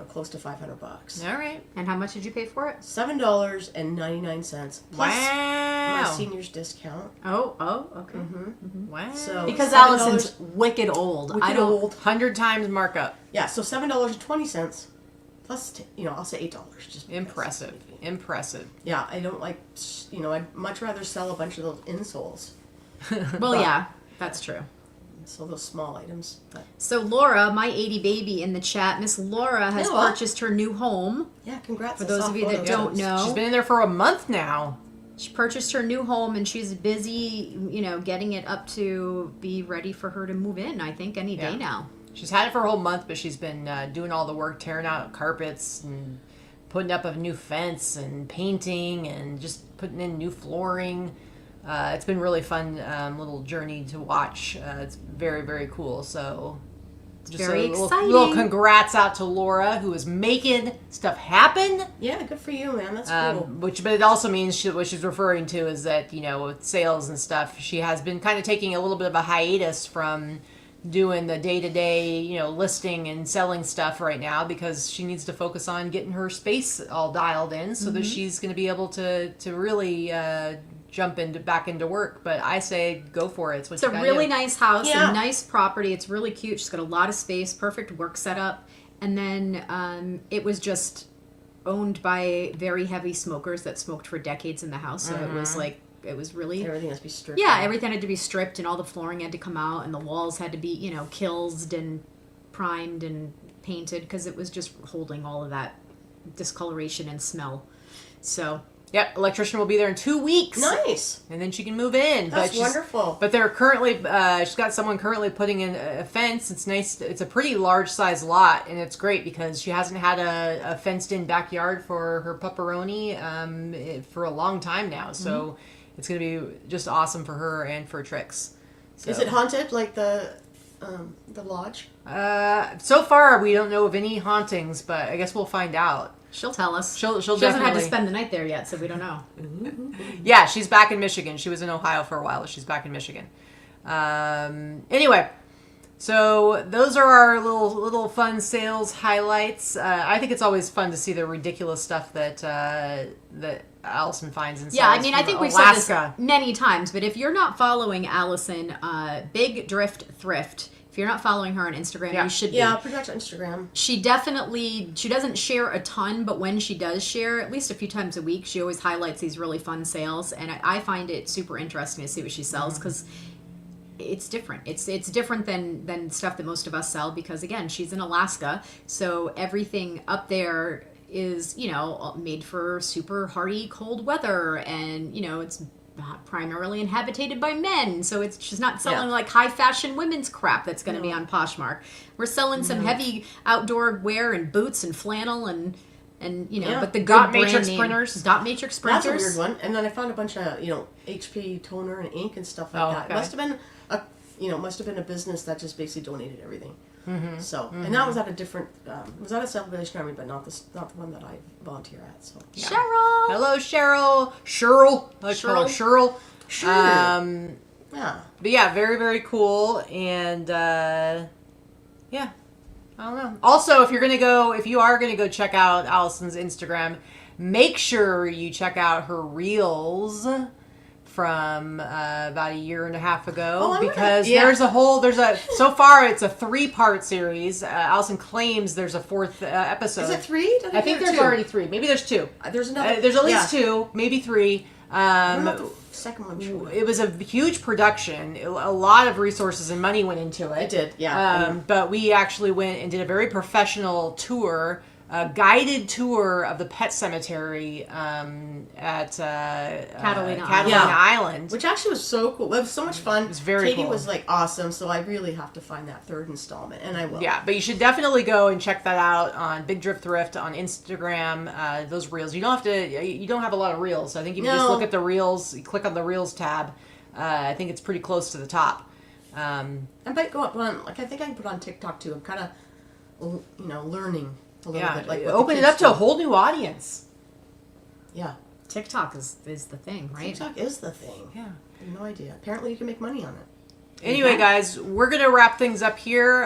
[SPEAKER 1] close to $500.
[SPEAKER 3] All right.
[SPEAKER 2] And how much did you pay for it?
[SPEAKER 1] $7.99 plus my senior's discount.
[SPEAKER 2] Oh, okay.
[SPEAKER 3] Wow.
[SPEAKER 1] So
[SPEAKER 2] Because
[SPEAKER 1] $7
[SPEAKER 2] Allison's wicked old.
[SPEAKER 1] wicked old.
[SPEAKER 3] 100 times markup.
[SPEAKER 1] Yeah, so $7.20 plus, I'll say $8. Just because.
[SPEAKER 3] Impressive.
[SPEAKER 1] Yeah, I don't like, I'd much rather sell a bunch of those insoles.
[SPEAKER 2] Well, yeah, that's true.
[SPEAKER 1] So those small items. But
[SPEAKER 2] So Laura, my 80 baby in the chat, Miss Laura has
[SPEAKER 1] Hello.
[SPEAKER 2] purchased her new home.
[SPEAKER 1] yeah, congrats.
[SPEAKER 2] For
[SPEAKER 1] I
[SPEAKER 2] those
[SPEAKER 1] saw
[SPEAKER 2] of you that
[SPEAKER 1] photos.
[SPEAKER 2] don't know,
[SPEAKER 3] She's been in there for a month now.
[SPEAKER 2] she purchased her new home and she's busy, getting it up to be ready for her to move in, I think, any day now.
[SPEAKER 3] She's had it for a whole month, but she's been doing all the work, tearing out carpets and putting up a new fence and painting and just putting in new flooring. It's been really fun little journey to watch. It's very, very cool. So just
[SPEAKER 2] very exciting.
[SPEAKER 3] Little congrats out to Laura, who is making stuff happen.
[SPEAKER 1] Yeah, good for you, man. That's cool.
[SPEAKER 3] But it also means what she's referring to is that, with sales and stuff, she has been kind of taking a little bit of a hiatus from doing the day-to-day, listing and selling stuff right now because she needs to focus on getting her space all dialed in so that she's going to be able to really jump back into work. But I say go for it. It's
[SPEAKER 2] a really nice house,
[SPEAKER 1] Yeah.
[SPEAKER 2] a nice property. It's really cute. She's got a lot of space, perfect work setup. And then it was just owned by very heavy smokers that smoked for decades in the house. So it was really...
[SPEAKER 1] Everything has to be stripped.
[SPEAKER 2] Yeah, everything had to be stripped and all the flooring had to come out and the walls had to be, kilsed and primed and painted because it was just holding all of that discoloration and smell. So...
[SPEAKER 3] Yep, electrician will be there in 2 weeks.
[SPEAKER 1] Nice.
[SPEAKER 3] And then she can move in.
[SPEAKER 1] That's wonderful.
[SPEAKER 3] But they're currently, she's got someone currently putting in a fence. It's nice. It's a pretty large size lot, and it's great because she hasn't had a fenced in backyard for her pepperoni for a long time now. So it's going to be just awesome for her and for Trix. So.
[SPEAKER 1] Is it haunted like the lodge?
[SPEAKER 3] So far, we don't know of any hauntings, but I guess we'll find out.
[SPEAKER 2] She'll tell us.
[SPEAKER 3] She'll
[SPEAKER 2] she hasn't had to
[SPEAKER 3] definitely
[SPEAKER 2] spend the night there yet, so we don't know.
[SPEAKER 3] Yeah, she's back in Michigan. She was in Ohio for a while, but she's back in Michigan. Anyway, so those are our little fun sales highlights. I think it's always fun to see the ridiculous stuff that Allison finds and sells.
[SPEAKER 2] Yeah, I mean, I think we've
[SPEAKER 3] Alaska.
[SPEAKER 2] said this many times, but if you're not following Allison, Big Drift Thrift, if you're not following her on Instagram, you should be.
[SPEAKER 1] Yeah, pretty much Instagram.
[SPEAKER 2] She doesn't share a ton, but when she does share, at least a few times a week, she always highlights these really fun sales, and I find it super interesting to see what she sells because it's different. It's different than stuff that most of us sell because, again, she's in Alaska, so everything up there is, made for super hardy cold weather, and, it's not primarily inhabited by men, so she's not selling like high fashion women's crap that's going to be on Poshmark. We're selling some heavy outdoor wear and boots and flannel and but the good
[SPEAKER 3] dot
[SPEAKER 2] brand
[SPEAKER 3] matrix
[SPEAKER 2] name,
[SPEAKER 3] printers.
[SPEAKER 2] dot matrix printers.
[SPEAKER 1] That's a weird one. And then I found a bunch of HP toner and ink and stuff like that.
[SPEAKER 3] Okay.
[SPEAKER 1] Must have been a business that just basically donated everything. So and that was at a different was at a Salvation Army, but not the one that I volunteer at. So
[SPEAKER 2] Cheryl.
[SPEAKER 3] Hello, Cheryl. I call her Cheryl.
[SPEAKER 1] sure. Yeah.
[SPEAKER 3] But yeah, very, very cool. And yeah, I don't know. Also, if you are gonna go check out Allison's Instagram, make sure you check out her reels from about a year and a half ago because so far it's a 3-part series. Allison claims there's a 4th episode.
[SPEAKER 1] Is it 3?
[SPEAKER 3] I think there's already 3. Maybe there's 2.
[SPEAKER 1] There's another.
[SPEAKER 3] There's at least 2, maybe 3.
[SPEAKER 1] I don't know if the second one showed up.
[SPEAKER 3] It was a huge production. A lot of resources and money went into it.
[SPEAKER 1] It did, yeah.
[SPEAKER 3] But we actually went and did a very professional tour a guided tour of the pet cemetery at Catalina Island.
[SPEAKER 1] Which actually was so cool. It was so much fun. It
[SPEAKER 3] was very
[SPEAKER 1] Katie
[SPEAKER 3] cool.
[SPEAKER 1] was like awesome, so I really have to find that third installment, and I will.
[SPEAKER 3] Yeah, but you should definitely go and check that out on Big Drift Thrift on Instagram. Those reels. You don't have a lot of reels. So I think if you just look at the reels, you click on the reels tab. I think it's pretty close to the top.
[SPEAKER 1] I might go up on, like, I think I can put on TikTok too. I'm kind of, learning a little bit. Like,
[SPEAKER 3] open it up to a whole new audience.
[SPEAKER 1] Yeah.
[SPEAKER 2] TikTok is the thing, right?
[SPEAKER 1] TikTok is the thing.
[SPEAKER 3] Yeah.
[SPEAKER 1] I have no idea. Apparently you can make money on it.
[SPEAKER 3] Anyway, guys, we're going to wrap things up here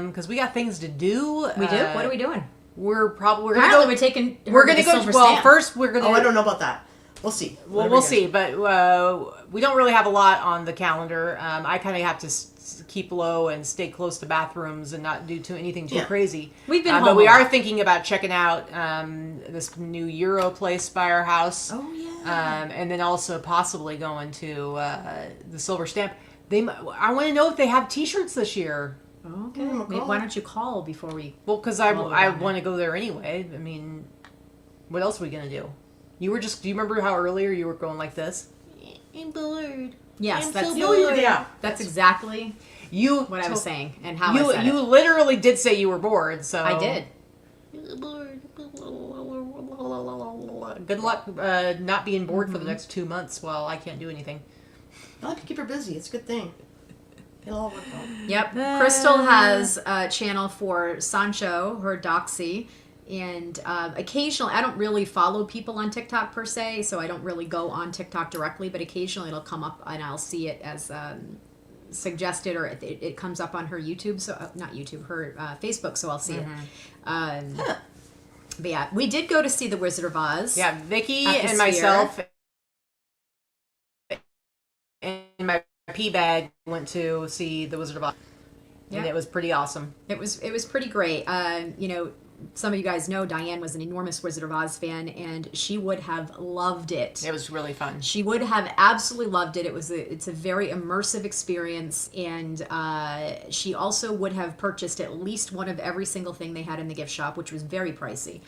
[SPEAKER 3] because we got things to do.
[SPEAKER 2] We do? What are we doing?
[SPEAKER 3] We're going to
[SPEAKER 2] Apparently
[SPEAKER 3] go.
[SPEAKER 2] we're taking
[SPEAKER 3] We're going to go. Well, first we're going to.
[SPEAKER 1] Oh, I don't know about that. We'll see.
[SPEAKER 3] Well, we'll see, but we don't really have a lot on the calendar. I kind of have to keep low and stay close to bathrooms and not do anything too crazy.
[SPEAKER 2] We've been home
[SPEAKER 3] but we
[SPEAKER 2] a lot.
[SPEAKER 3] are thinking about checking out this new Euro place by our house.
[SPEAKER 1] Oh, yeah.
[SPEAKER 3] And then also possibly going to the Silver Stamp. I want to know if they have T-shirts this year.
[SPEAKER 2] Okay. Why don't you call before we...
[SPEAKER 3] Well, because I want to go there anyway. I mean, what else are we going to do? Do you remember how earlier you were going like this? I'm bored.
[SPEAKER 2] Yes, that's
[SPEAKER 1] That's
[SPEAKER 2] exactly what I was saying and how I said
[SPEAKER 3] you
[SPEAKER 2] it.
[SPEAKER 3] literally did say you were bored, so
[SPEAKER 2] I did.
[SPEAKER 3] Good luck not being bored for the next 2 months while I can't do anything.
[SPEAKER 1] I like to keep her busy. It's a good thing. It'll all work out.
[SPEAKER 2] Yep. Crystal has a channel for Sancho, her doxy. And occasionally, I don't really follow people on TikTok per se, so I don't really go on TikTok directly, but occasionally it'll come up and I'll see it as suggested, or it comes up on her YouTube, so not YouTube, her Facebook, so I'll see it. But yeah, we did go to see The Wizard of Oz.
[SPEAKER 3] Yeah, Vicky and myself and my pee bag went to see The Wizard of Oz, and it was pretty awesome.
[SPEAKER 2] It was pretty great. Some of you guys know Diane was an enormous Wizard of Oz fan, and she would have loved it.
[SPEAKER 3] It was really fun.
[SPEAKER 2] She would have absolutely loved it. It's a very immersive experience, and she also would have purchased at least one of every single thing they had in the gift shop, which was very pricey.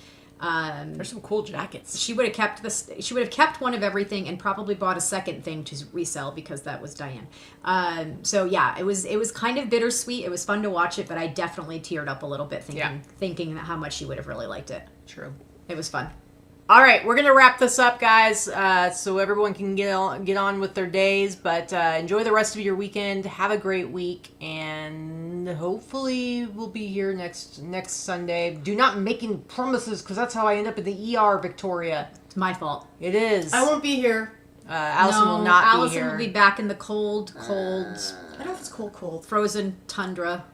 [SPEAKER 3] There's some cool jackets.
[SPEAKER 2] She would have kept one of everything and probably bought a second thing to resell because that was Diane. So yeah, it was kind of bittersweet. It was fun to watch it, but I definitely teared up a little bit thinking how much she would have really liked it.
[SPEAKER 3] True.
[SPEAKER 2] It was fun.
[SPEAKER 3] All right, we're gonna wrap this up, guys, so everyone can get on with their days. But enjoy the rest of your weekend. Have a great week, and hopefully we'll be here next Sunday. Do not make any promises, because that's how I end up in the ER, Victoria.
[SPEAKER 2] It's my fault.
[SPEAKER 3] It is.
[SPEAKER 1] I won't be here.
[SPEAKER 3] Allison will not be here.
[SPEAKER 2] Allison will be back in the cold,
[SPEAKER 1] I don't know if it's cold.
[SPEAKER 2] frozen tundra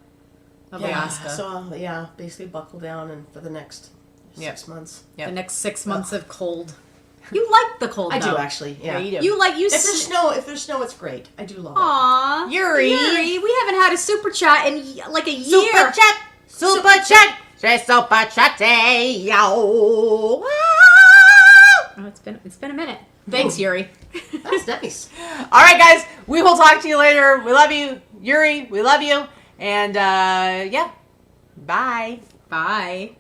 [SPEAKER 2] of Alaska.
[SPEAKER 1] So basically buckle down and for the next 6 months.
[SPEAKER 2] The next 6 months of cold. You like the cold,
[SPEAKER 1] I
[SPEAKER 2] though.
[SPEAKER 1] do actually. Yeah,
[SPEAKER 3] you do.
[SPEAKER 1] If there's snow, it's great. I do love it.
[SPEAKER 2] Aww,
[SPEAKER 3] Yuri,
[SPEAKER 2] we haven't had a super chat in like a year.
[SPEAKER 3] Super chat. Say super chat. Yo.
[SPEAKER 2] Oh, it's been a minute. Thanks, Yuri.
[SPEAKER 1] That's nice.
[SPEAKER 3] All right, guys. We will talk to you later. We love you, Yuri. We love you. And bye.
[SPEAKER 2] Bye.